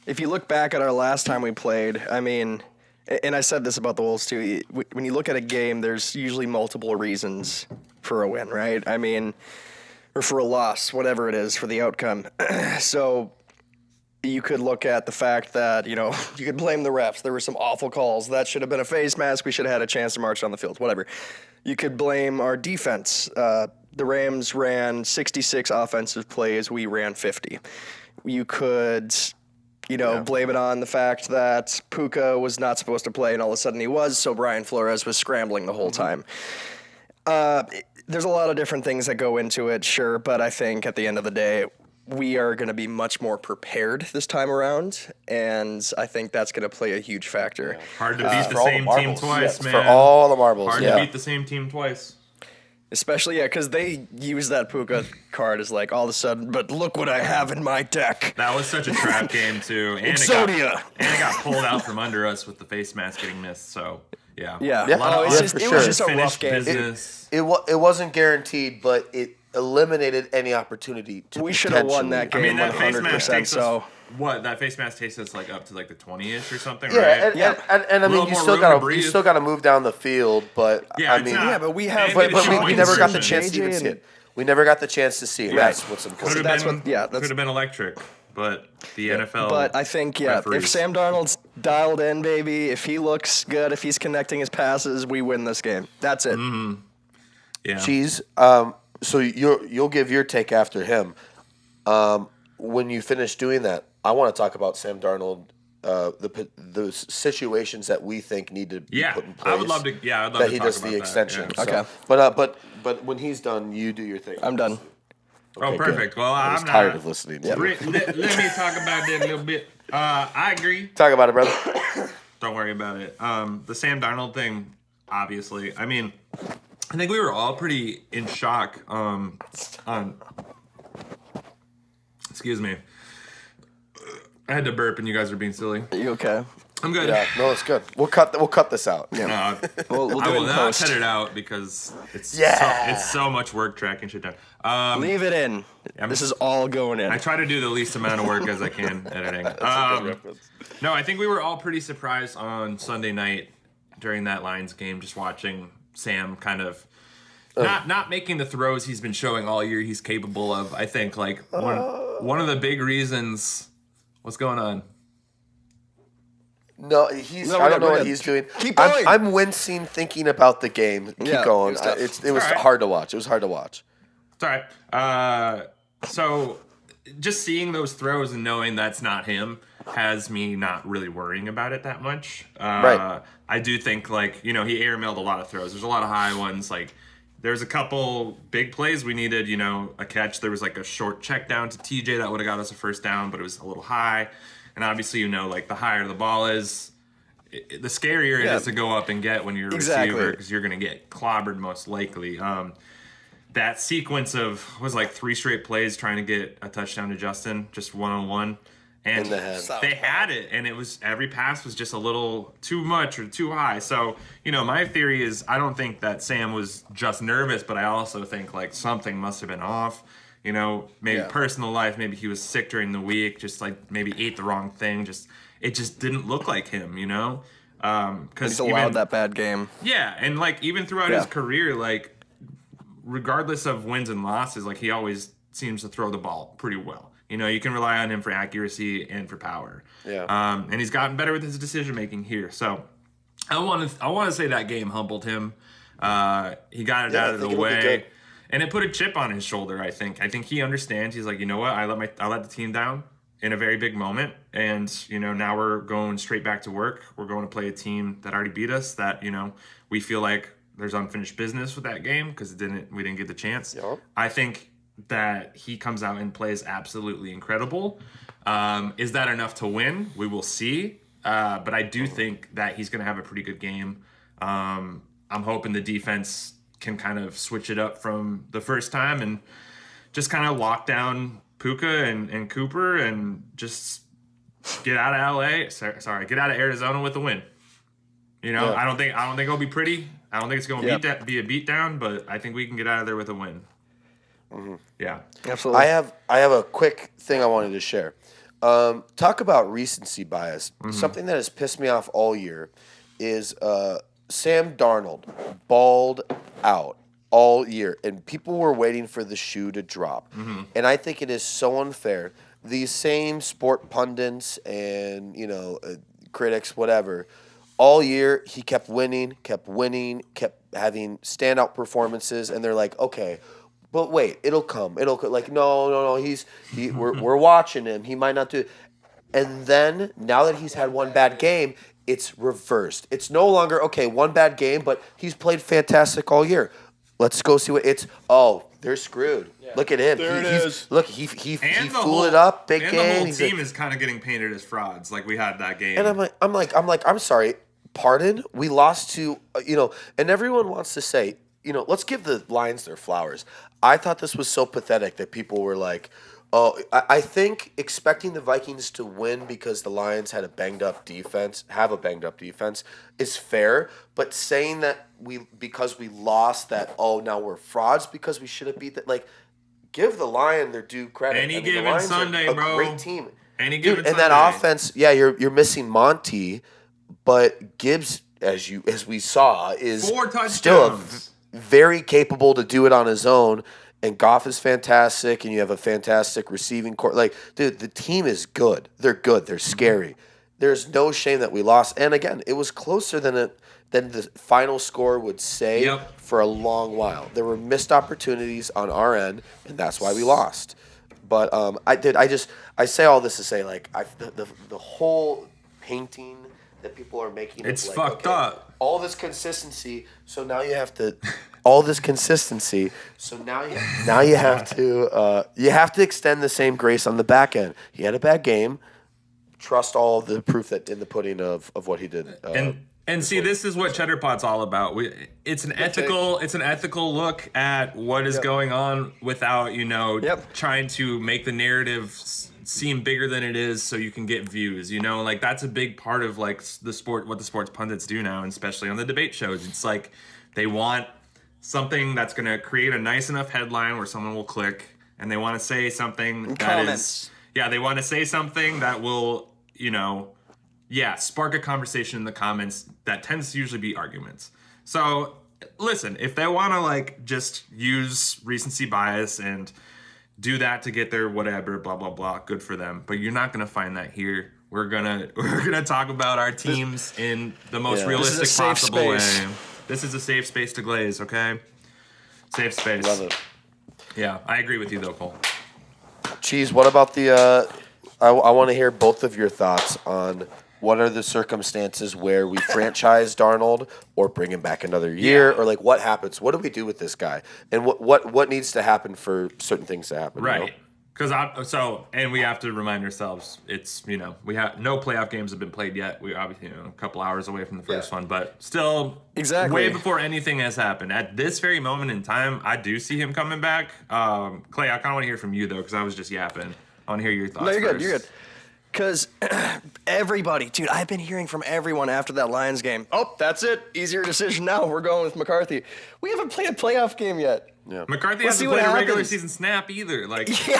if you look back at our last time we played, I mean, and I said this about the Wolves too, when you look at a game, there's usually multiple reasons for a win, right? I mean, or for a loss, whatever it is, for the outcome. So you could look at the fact that, you could blame the refs. There were some awful calls. That should have been a face mask. We should have had a chance to march down the field, whatever. You could blame our defense. The Rams ran 66 offensive plays. We ran 50. You could... blame it on the fact that Puka was not supposed to play and all of a sudden he was, so Brian Flores was scrambling the whole time. There's a lot of different things that go into it, sure, but I think at the end of the day, we are going to be much more prepared this time around, and I think that's going to play a huge factor. Hard to beat the same team twice, man. For all the marbles. Hard to beat the same team twice. Especially, because they use that Puka card as like all of a sudden, but look what I have in my deck. That was such a trap game, too. And Exodia. It got pulled out from under us with the face mask getting missed, so, yeah. Yeah. It was just a rough game. Business. It wasn't guaranteed, but it eliminated any opportunity to We should have won that game that face mask 100%. takes So us, that face mask takes us like up to like the 20-ish or something, yeah, right? And I mean, you still got to move down the field, but Yeah, I mean, but we have, but Sean we never got the Johnson, chance to even JJ see it. We never got the chance to see it. Right. That's what's important. Could have been electric, but the NFL. But I think, if Sam Darnold's dialed in, baby, if he looks good, if he's connecting his passes, we win this game. That's it. Yeah. Cheese. So you'll give your take after him. When you finish doing that, I want to talk about Sam Darnold. The situations that we think need to be put in place. I would love to. Yeah, I'd love that to he talk does about the that, extension. yeah. So, but when he's done, you do your thing. I'm done. Oh, perfect. Good. Well, I was I'm tired not. of listening. Let me talk about that a little bit. I agree. Talk about it, brother. Don't worry about it. The Sam Darnold thing, obviously. I mean, I think we were all pretty in shock on. Excuse me. I had to burp, and you guys are being silly. Are you okay? I'm good. Yeah, no, it's good. We'll cut this out. Yeah. We'll do I it will in not post. cut it out because it's Yeah. so much work tracking shit down. Leave it in. This is all going in. I try to do the least amount of work as I can editing. No, I think we were all pretty surprised on Sunday night during that Lions game, just watching Sam kind of not making the throws he's been showing all year he's capable of. I think like one of the big reasons. What's going on? No, I don't know what he's doing. Keep going. I'm wincing thinking about the game. Keep going. It was right. hard to watch. It was hard to watch. It's all right. So just seeing those throws and knowing that's not him has me not really worrying about it that much. Right. I do think he airmailed a lot of throws. There's a lot of high ones. Like there's a couple big plays we needed, a catch. There was like a short check down to TJ that would have got us a first down, but it was a little high. And obviously, the higher the ball is, the scarier it is to go up and get when you're a receiver because you're going to get clobbered most likely. That sequence was like 3 straight plays trying to get a touchdown to Justin, just one-on-one. And they had it, and it was every pass was just a little too much or too high. So, my theory is I don't think that Sam was just nervous, but I also think like something must have been off. Maybe personal life, maybe he was sick during the week, just like maybe ate the wrong thing. It just didn't look like him, because he's allowed that bad game. Yeah, and like even throughout his career, like regardless of wins and losses, like he always seems to throw the ball pretty well. You can rely on him for accuracy and for power. Yeah. And he's gotten better with his decision making here. So I want to say that game humbled him. He got it out of the way. And it put a chip on his shoulder, I think. I think he understands. He's like, you know what? I let the team down, in a very big moment. And, now we're going straight back to work. We're going to play a team that already beat us, that, we feel like there's unfinished business with that game because we didn't get the chance. Yep. I think that he comes out and plays absolutely incredible. Is that enough to win? We will see. But I do think that he's going to have a pretty good game. I'm hoping the defense can kind of switch it up from the first time and just kind of lock down Puka and Cooper and just get out of LA. Get out of Arizona with a win. Yeah. I don't think it'll be pretty. I don't think it's going to be a beatdown, but I think we can get out of there with a win. Mm-hmm. Yeah, absolutely. I have a quick thing I wanted to share. Talk about recency bias. Mm-hmm. Something that has pissed me off all year is Sam Darnold balled out all year, and people were waiting for the shoe to drop. Mm-hmm. And I think it is so unfair. These same sport pundits and critics, whatever, all year he kept winning, kept having standout performances, and they're like, okay. But wait, it'll come. Like, no. We're watching him. He might not do it. And then now that he's had one bad game, it's reversed. It's no longer okay. One bad game, but he's played fantastic all year. Let's go see what it's. Oh, they're screwed. Yeah. Look at him. There it is. Look, he fooled it up. Big game. And the whole team is kind of getting painted as frauds, like we had that game. And I'm sorry. Pardon? We lost to and everyone wants to say, let's give the Lions their flowers. I thought this was so pathetic that people were like, oh, I think expecting the Vikings to win because the Lions have a banged up defense is fair. But saying that because we lost that, now we're frauds because we should have beat that, like, give the Lion their due credit. Any the given Lions Sunday, are a bro. great team. Any given Dude, and Sunday. that offense, you're missing Monty, but Gibbs, as we saw, is 4 touchdowns. still very capable to do it on his own. And Goff is fantastic, and you have a fantastic receiving core. Like, dude, the team is good. They're good. They're scary. There's no shame that we lost. And again, it was closer than the final score would say for a long while. There were missed opportunities on our end, and that's why we lost. But I say all this to say, like, the whole painting that people are making. It's like, fucked up. All this consistency, so now you have to. All this consistency, so now you have to extend the same grace on the back end. He had a bad game. Trust all the proof that in the pudding of what he did. And see, this is what Cheddar Pot's all about. It's an ethical look at what is going on without trying to make the narrative seem bigger than it is so you can get views. Like that's a big part of like the sport, what the sports pundits do now, and especially on the debate shows. It's like they want something that's going to create a nice enough headline where someone will click, and they want to say something they want to say something that will, spark a conversation in the comments that tends to usually be arguments. So listen, if they want to like just use recency bias and do that to get their whatever, blah, blah, blah, good for them. But you're not going to find that here. We're gonna talk about our teams in the most realistic possible way. This is a safe space to glaze, okay? Safe space. Love it. Yeah, I agree with you though, Cole. Cheese, what about the I want to hear both of your thoughts on what are the circumstances where we franchise Darnold or bring him back another year or like what happens? What do we do with this guy? And what needs to happen for certain things to happen? Right. Because we have to remind ourselves, it's, we have no playoff games have been played yet. We're obviously a couple hours away from the first one, but still way before anything has happened. At this very moment in time, I do see him coming back. Clay, I kind of want to hear from you though, because I was just yapping. I want to hear your thoughts. No, you're good. Because everybody, dude, I've been hearing from everyone after that Lions game. Oh, that's it. Easier decision now. We're going with McCarthy. We haven't played a playoff game yet. Yeah. McCarthy hasn't played a regular season snap either. Like, you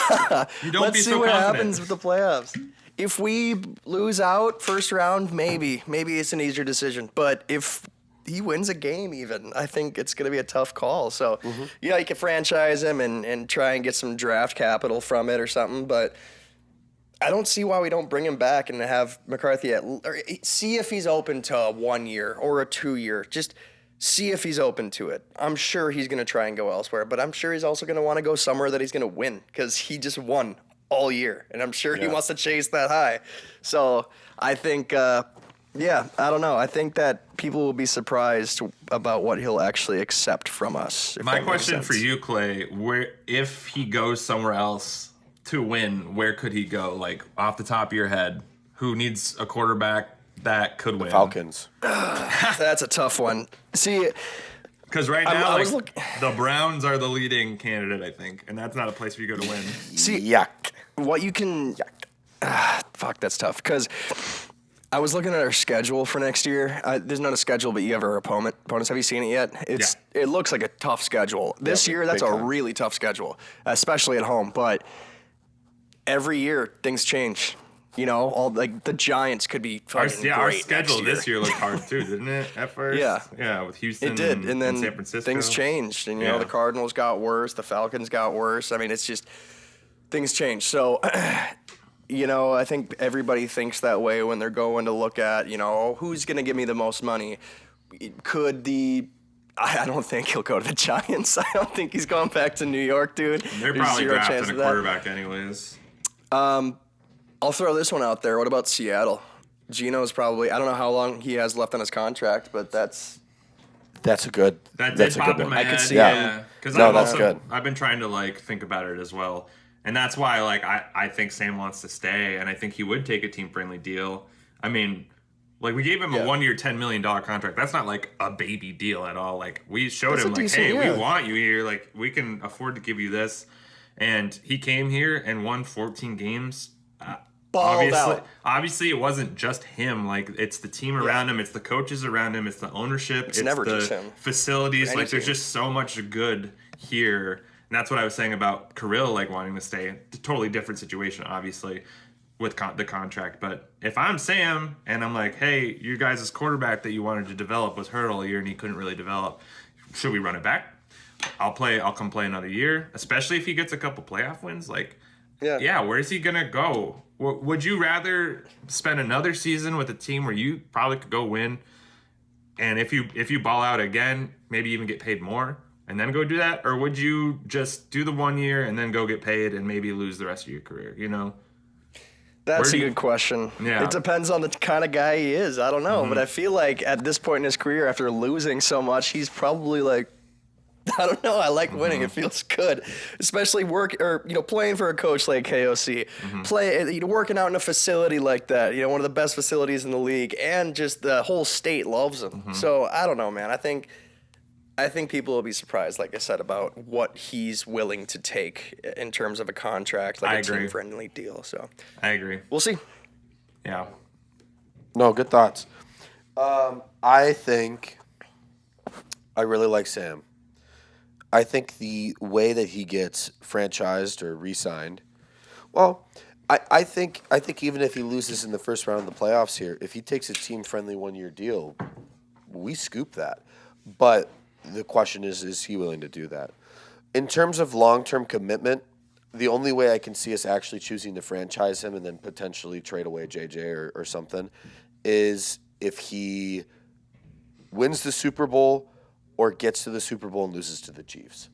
don't Let's be see so what confident. happens with the playoffs. If we lose out first round, maybe it's an easier decision. But if he wins a game even, I think it's going to be a tough call. So, you can franchise him and try and get some draft capital from it or something. But I don't see why we don't bring him back and have McCarthy see if he's open to a 1 year or a 2 year. Just see if he's open to it. I'm sure he's going to try and go elsewhere, but I'm sure he's also going to want to go somewhere that he's going to win because he just won all year, and I'm sure he wants to chase that high. So I think, I don't know. I think that people will be surprised about what he'll actually accept from us. My question for you, Clay, if he goes somewhere else to win, where could he go? Like, off the top of your head, who needs a quarterback that could win? Falcons. That's a tough one. See, because right now, the Browns are the leading candidate, I think, and that's not a place for you to go to win. See, yuck. What you can, fuck, that's tough. Because I was looking at our schedule for next year. There's not a schedule, but you have our opponents. Have you seen it yet? It looks like a tough schedule. This year, that's a really tough schedule, especially at home. But every year, things change. You know, all like the Giants could be fucking great our schedule next year. this year looked hard too, didn't it? At first, yeah, with Houston, it did, and then San Francisco, things changed, and you know the Cardinals got worse, the Falcons got worse. I mean, it's just things change. So, you know, I think everybody thinks that way when they're going to look at, you know, who's going to give me the most money. I don't think he'll go to the Giants. I don't think he's going back to New York, dude. They're probably drafting a quarterback anyways. I'll throw this one out there. What about Seattle? Gino's probably, I don't know how long he has left on his contract, but that's a good. That's a good one. I could see him. Because that's good. I've been trying to like think about it as well, and that's why like I think Sam wants to stay, and I think he would take a team friendly deal. I mean, like we gave him a 1 year, $10 million contract. That's not like a baby deal at all. Like we showed him like, hey, we want you here. Like we can afford to give you this, and he came here and won 14 games. Obviously, it wasn't just him. Like, it's the team around him, it's the coaches around him, it's the ownership, it's never the just him. facilities. Like, there's just so much good here. And that's what I was saying about Kirill, like, wanting to stay. It's a totally different situation, obviously, with the contract. But if I'm Sam and I'm like, hey, you guys' quarterback that you wanted to develop was hurt all year and he couldn't really develop, should we run it back? I'll come play another year, especially if he gets a couple playoff wins. Like, where's he gonna go? Would you rather spend another season with a team where you probably could go win, and if you ball out again, maybe even get paid more, and then go do that, or would you just do the 1 year and then go get paid and maybe lose the rest of your career? You know, that's a good question. Yeah. It depends on the kind of guy he is. I don't know, but I feel like at this point in his career, after losing so much, he's probably like, I don't know. I like winning. It feels good, especially playing for a coach like KOC, working out in a facility like that. You know, one of the best facilities in the league, and just the whole state loves him. So I don't know, man. I think people will be surprised, like I said, about what he's willing to take in terms of a contract, like a team-friendly deal. So I agree. We'll see. Yeah. No, good thoughts. I think I really like Sam. I think the way that he gets franchised or re-signed, well, I think even if he loses in the first round of the playoffs here, if he takes a team-friendly 1 year deal, we scoop that. But the question is he willing to do that? In terms of long-term commitment, the only way I can see us actually choosing to franchise him and then potentially trade away JJ or something is if he wins the Super Bowl or gets to the Super Bowl and loses to the Chiefs.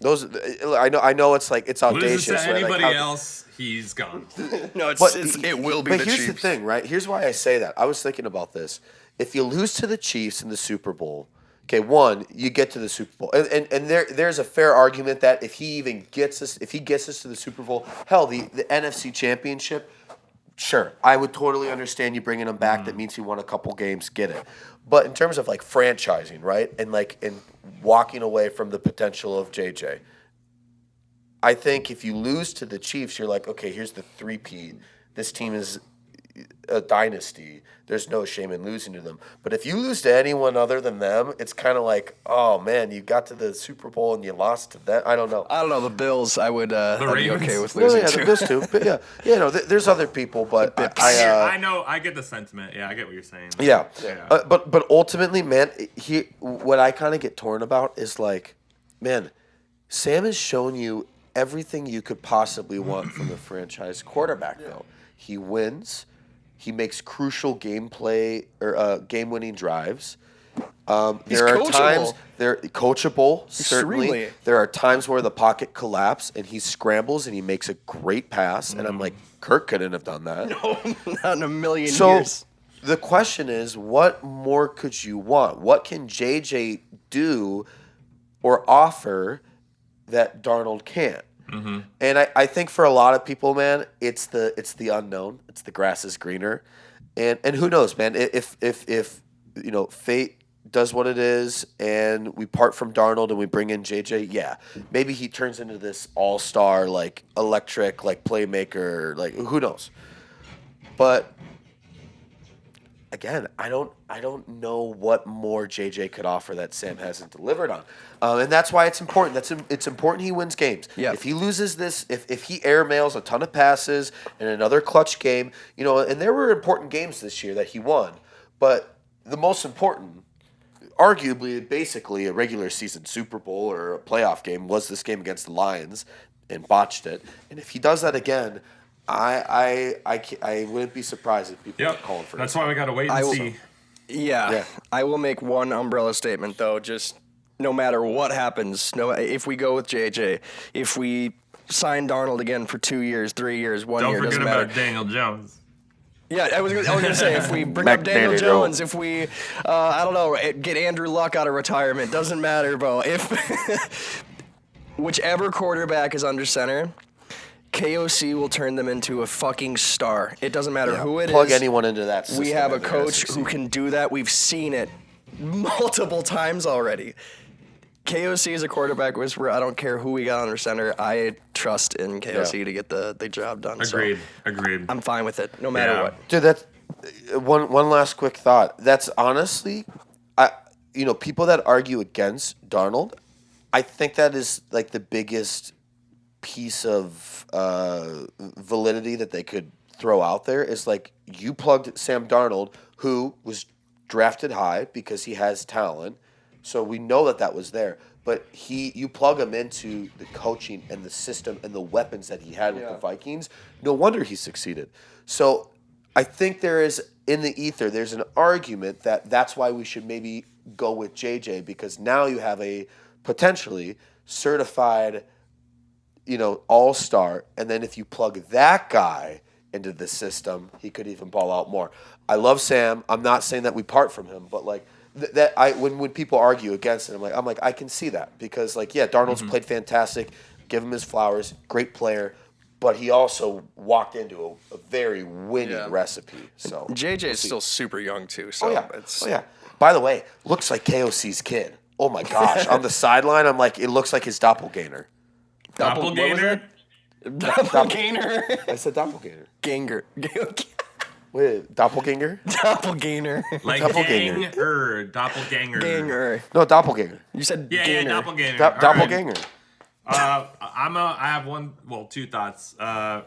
Those, I know it's like it's audacious. Loses to right? anybody like else, he's gone. No, it will be the Chiefs. But here's the thing, right? Here's why I say that. I was thinking about this. If you lose to the Chiefs in the Super Bowl, okay, one, you get to the Super Bowl, and there's a fair argument that if he gets us to the Super Bowl, hell, the NFC Championship. Sure, I would totally understand you bringing him back. That means he won a couple games. Get it. But in terms of like franchising, right, and walking away from the potential of JJ, I think if you lose to the Chiefs, you're like, okay, here's the three-peat. This team is a dynasty. There's no shame in losing to them. But if you lose to anyone other than them, it's kind of like, oh man, you got to the Super Bowl and you lost to them. I don't know. The Bills, I'd be okay with Well, losing to. Those two. But there's other people, but I know, I get the sentiment. Yeah, I get what you're saying. Yeah. But ultimately, man, what I kind of get torn about is like, man, Sam has shown you everything you could possibly want from a franchise quarterback, though. He wins. He makes crucial game-winning drives. There are coachable. times they're coachable, certainly. Extremely. There are times where the pocket collapses and he scrambles and he makes a great pass, and I'm like, Kirk couldn't have done that. No, not in a million So years. the question is, what more could you want? What can JJ do or offer that Darnold can't? Mm-hmm. And I think for a lot of people, man, it's the unknown. It's the grass is greener, and who knows, man? If fate does what it is, and we part from Darnold and we bring in JJ, yeah, maybe he turns into this all-star, like electric, like playmaker, like who knows? But again, I don't know what more JJ could offer that Sam hasn't delivered on, and that's why it's important. It's important he wins games. Yeah. If he loses this, if he airmails a ton of passes in another clutch game, and there were important games this year that he won, but the most important, arguably, basically a regular season Super Bowl or a playoff game was this game against the Lions, and botched it. And if he does that again, I wouldn't be surprised if people are calling for it. That's why we got to wait and see. Yeah, I will make one umbrella statement though. Just no matter what happens, if we go with JJ, if we sign Darnold again for 2 years, 3 years, 1 year, Don't forget doesn't matter. about Daniel Jones. Yeah, I was gonna say if we bring up Daniel Jones, if we I don't know, get Andrew Luck out of retirement, doesn't matter, bro. If whichever quarterback is under center, KOC will turn them into a fucking star. It doesn't matter who it is. Plug anyone into that system. We have a and they're gonna coach who succeed. can do that. We've seen it multiple times already. KOC is a quarterback whisperer. I don't care who we got under center. I trust in KOC to get the job done. Agreed. So Agreed. I'm fine with it, no matter Yeah. what. Dude, that's one last quick thought. That's honestly, people that argue against Darnold, I think that is like the biggest piece of validity that they could throw out there is like you plugged Sam Darnold, who was drafted high because he has talent. So we know that was there. But you plug him into the coaching and the system and the weapons that he had with the Vikings. No wonder he succeeded. So I think there is, in the ether, there's an argument that that's why we should maybe go with JJ, because now you have a potentially certified, all-star. And then if you plug that guy into the system, he could even ball out more. I love Sam. I'm not saying that we part from him, but like, when people argue against it, I'm like I can see that, because Darnold's played fantastic, give him his flowers, great player, but he also walked into a very winning recipe. So JJ is still super young too. So oh yeah. By the way, looks like KOC's kid. Oh my gosh, on the sideline, I'm like, it looks like his doppelganger. Doppelganger? Doppelganger. I said doppelganger. Ganger. Wait, doppelganger? Doppelganger. Like Doppelganger. doppelganger. Ganger. No, doppelganger. You said Yeah, ganger. doppelganger. All right. Doppelganger. I have two thoughts.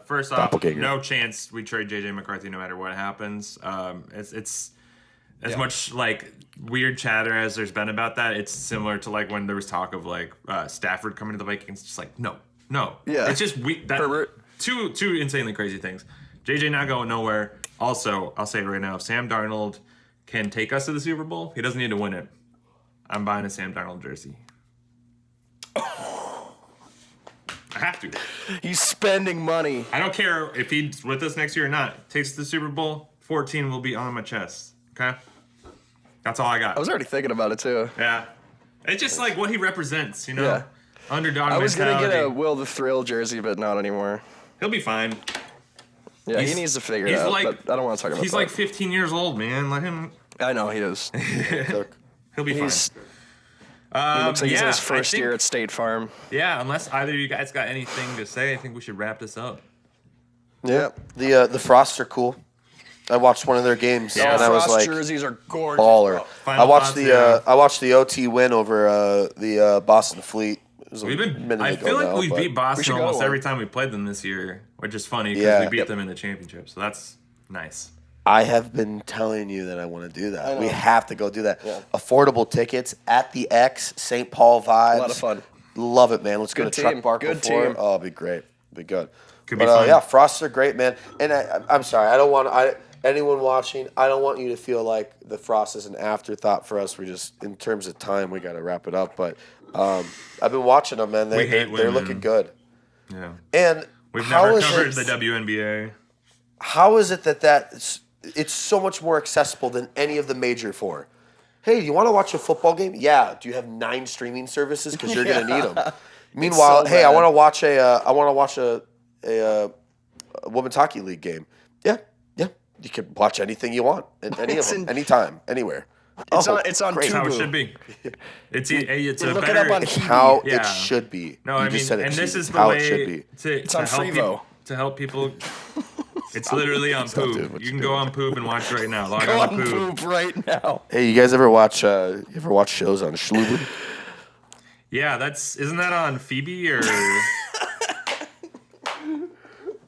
First off, Doppelganger. no chance we trade JJ McCarthy no matter what happens. It's as much like weird chatter as there's been about that. It's similar to like when there was talk of like Stafford coming to the Vikings. Just like no. Yeah. It's just two insanely crazy things. JJ not going nowhere. Also, I'll say it right now, if Sam Darnold can take us to the Super Bowl, he doesn't need to win it. I'm buying a Sam Darnold jersey. I have to. He's spending money. I don't care if he's with us next year or not. Takes the Super Bowl, 14 will be on my chest. Okay? That's all I got. I was already thinking about it too. Yeah. It's just like what he represents, Yeah. Underdog I was gonna mentality. get a Will the Thrill jersey, but not anymore. He'll be fine. Yeah, he He's- needs to figure it he's out. like- But I don't want to talk about He's that. like 15 years old, man. Let him. I know he is. He'll be He's fine. he looks like he's in yeah, his first I think- year at State Farm. Yeah, unless either of you guys got anything to say, I think we should wrap this up. Yeah. The Frosts are cool. I watched one of their games Yeah. and I was Frost like, jerseys are gorgeous. baller. Final I watched thoughts, the yeah. I watched the OT win over the Boston Fleet. It was a We've been. minute I ago feel like now, we but- beat Boston should go almost one. every time we played them this year, which is funny because Yeah. we beat Yep. them in the championship. So that's nice. I have been telling you that I want to do that. know. We have to go do that. Yeah. Affordable tickets at the X, St. Paul vibes. A lot of fun. Love it, man. Let's go Good to Truck team. Park Good before. team. Oh, it'll be great. It'll be good. Could But be fun. yeah, Frosts are great, man. And I'm sorry, I don't want. anyone watching, I don't want you to feel like the Frost is an afterthought for us. We just, in terms of time, we got to wrap it up. But I've been watching them, man. They're looking good. Yeah. And we've never covered the WNBA. How is it that it's so much more accessible than any of the major four? Hey, do you want to watch a football game? Yeah. Do you have 9 streaming services? Because you're going to need them. Meanwhile, so hey, bad. I want to watch a women's hockey league game. Yeah. You can watch anything you want, any of them, anytime, anywhere. It's on great. Tubu. That's how it should be. It's a Look better. it up on It's how Yeah. it should be. No, You I mean, just said it, and this Steve. is the how way it should be. to on help Frevo. to help people. It's literally on doing Poop. what You you're can go on Poop and watch right now. Log Go on on to Poop right now. Hey, you guys ever watch shows on Schluber? Yeah, isn't that on Phoebe or?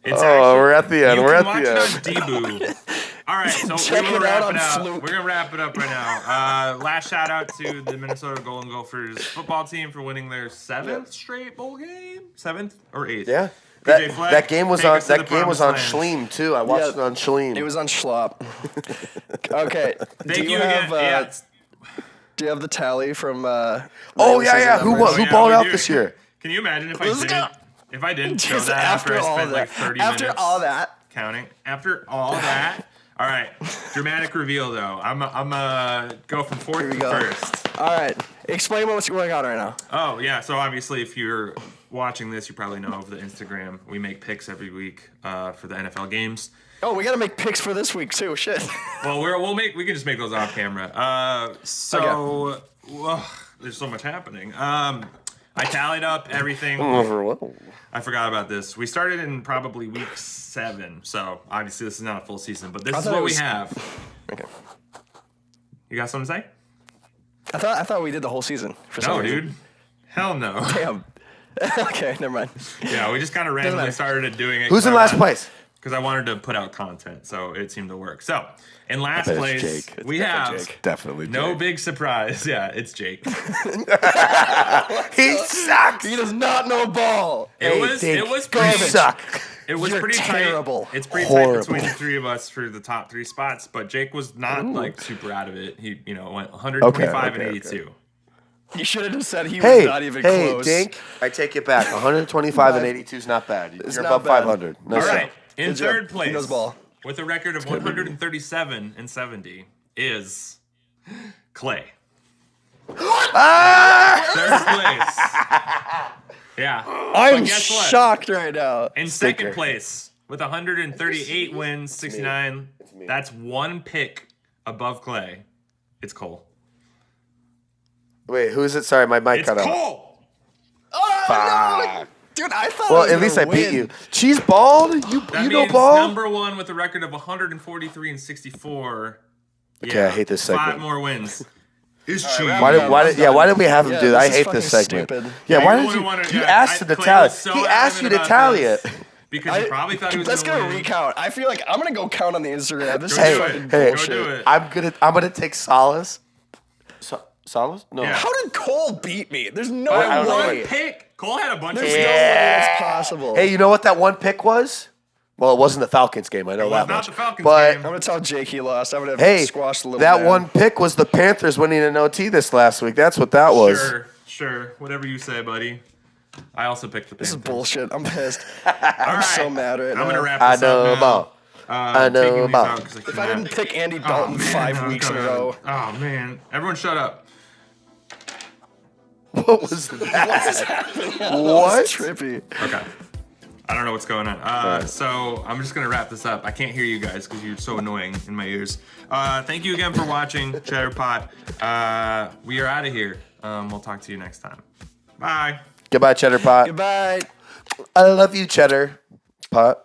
It's We're at the end. You We're can at the watch end. it on Deboo. All right, so Check we're it gonna out wrap on it up. Fluke. We're gonna wrap it up right now. Last shout out to the Minnesota Golden Gophers football team for winning their 7th straight bowl game, 7th or 8th. Yeah. PJ Fleck, That game was take on us to the Schleem promised land. too. I watched it on Schleem. It was on Schlop. Okay. Thank you again. Do you have the tally from? Oh regular yeah. season Who numbers? balled we out do. this year? Can you imagine if Let's go. I didn't show Just that after I all spent that. like 30 After minutes all that. counting? After all that. All right, dramatic reveal though. I'm go from fourth to go. first. All right. Explain what's going on right now. Oh yeah, so obviously if you're watching this, you probably know of the Instagram. We make picks every week for the NFL games. Oh, we gotta make picks for this week too. Shit. Well, we can just make those off camera. There's so much happening. I tallied up everything. I forgot about this. We started in probably week 7, so obviously this is not a full season, but this is what we have. Okay. You got something to say? I thought we did the whole season. For some No, reason. dude. Hell no. Damn. Okay, never mind. Yeah, we just kind of randomly matter. started doing it. Who's in last place? Because I wanted to put out content, so it seemed to work. So, in last bet it's place, Jake. we have Jake. Definitely. no Jake. big surprise. Yeah, it's Jake. He sucks. He does not know ball. It Dink, was you pretty. suck. It was You're pretty terrible. tight. It's pretty Horrible. tight between the 3 of us for the top 3 spots, but Jake was not like super out of it. He, went 125 and 82. You should have just said he was Hey, not even close. Dink, I take it back. 125 and 82 is not bad. You're not above bad. 500. No All sir. right, in Good job. third He place, knows ball. with a record of 137 and 70, is Clay. Third place. Yeah. I'm But guess what? shocked right now. In second place, with 138 wins, 69, that's 1 pick above Clay. It's Cole. Wait, who is it? Sorry, my mic It's cut out. Cole! Fuck. Dude, I thought. Well, I was at least I gonna beat win. you. Cheese bald? You That know means ball? number 1 with a record of 143 and 64. Okay, I hate this segment. 5 more wins. Is cheese. Why did we have him Yeah, do that? I this is hate this fucking segment. stupid. Yeah, Yeah, why you did you? wanted- You yeah, asked him to Clay tally was it. so He asked you adamant to about tally this it. Because he probably thought he was Let's going go to win. recount. I feel like I'm gonna go count on the Instagram. This Go is do fucking it. hey, Go bullshit. do it. I'm gonna take solace. Solace? No. Yeah. How did Cole beat me? There's no By I don't know. way. one pick. Cole had a bunch There's of no wins. way it's possible. Hey, you know what that one pick was? Well, it wasn't the Falcons game. I know It was that not much. the Falcons but game. I'm gonna tell Jake he lost. I'm gonna hey, squash the little that man. one pick was the Panthers winning an OT this last week. That's what that was. Sure. Whatever you say, buddy. I also picked the This is Panthers. bullshit. I'm pissed. All I'm right. so mad right now. I'm going to wrap I this know up now. about. I know Taking these about. out 'cause I If I cannot- didn't pick Andy Dalton man, 5 I'm weeks in a gonna- row. Oh, man. Everyone shut up. What was that? That What? was trippy. Okay. I don't know what's going on. So I'm just gonna wrap this up. I can't hear you guys because you're so annoying in my ears. Thank you again for watching Cheddar Pot. We are out of here. We'll talk to you next time. Bye. Goodbye, Cheddar Pot. Goodbye. I love you, Cheddar Pot.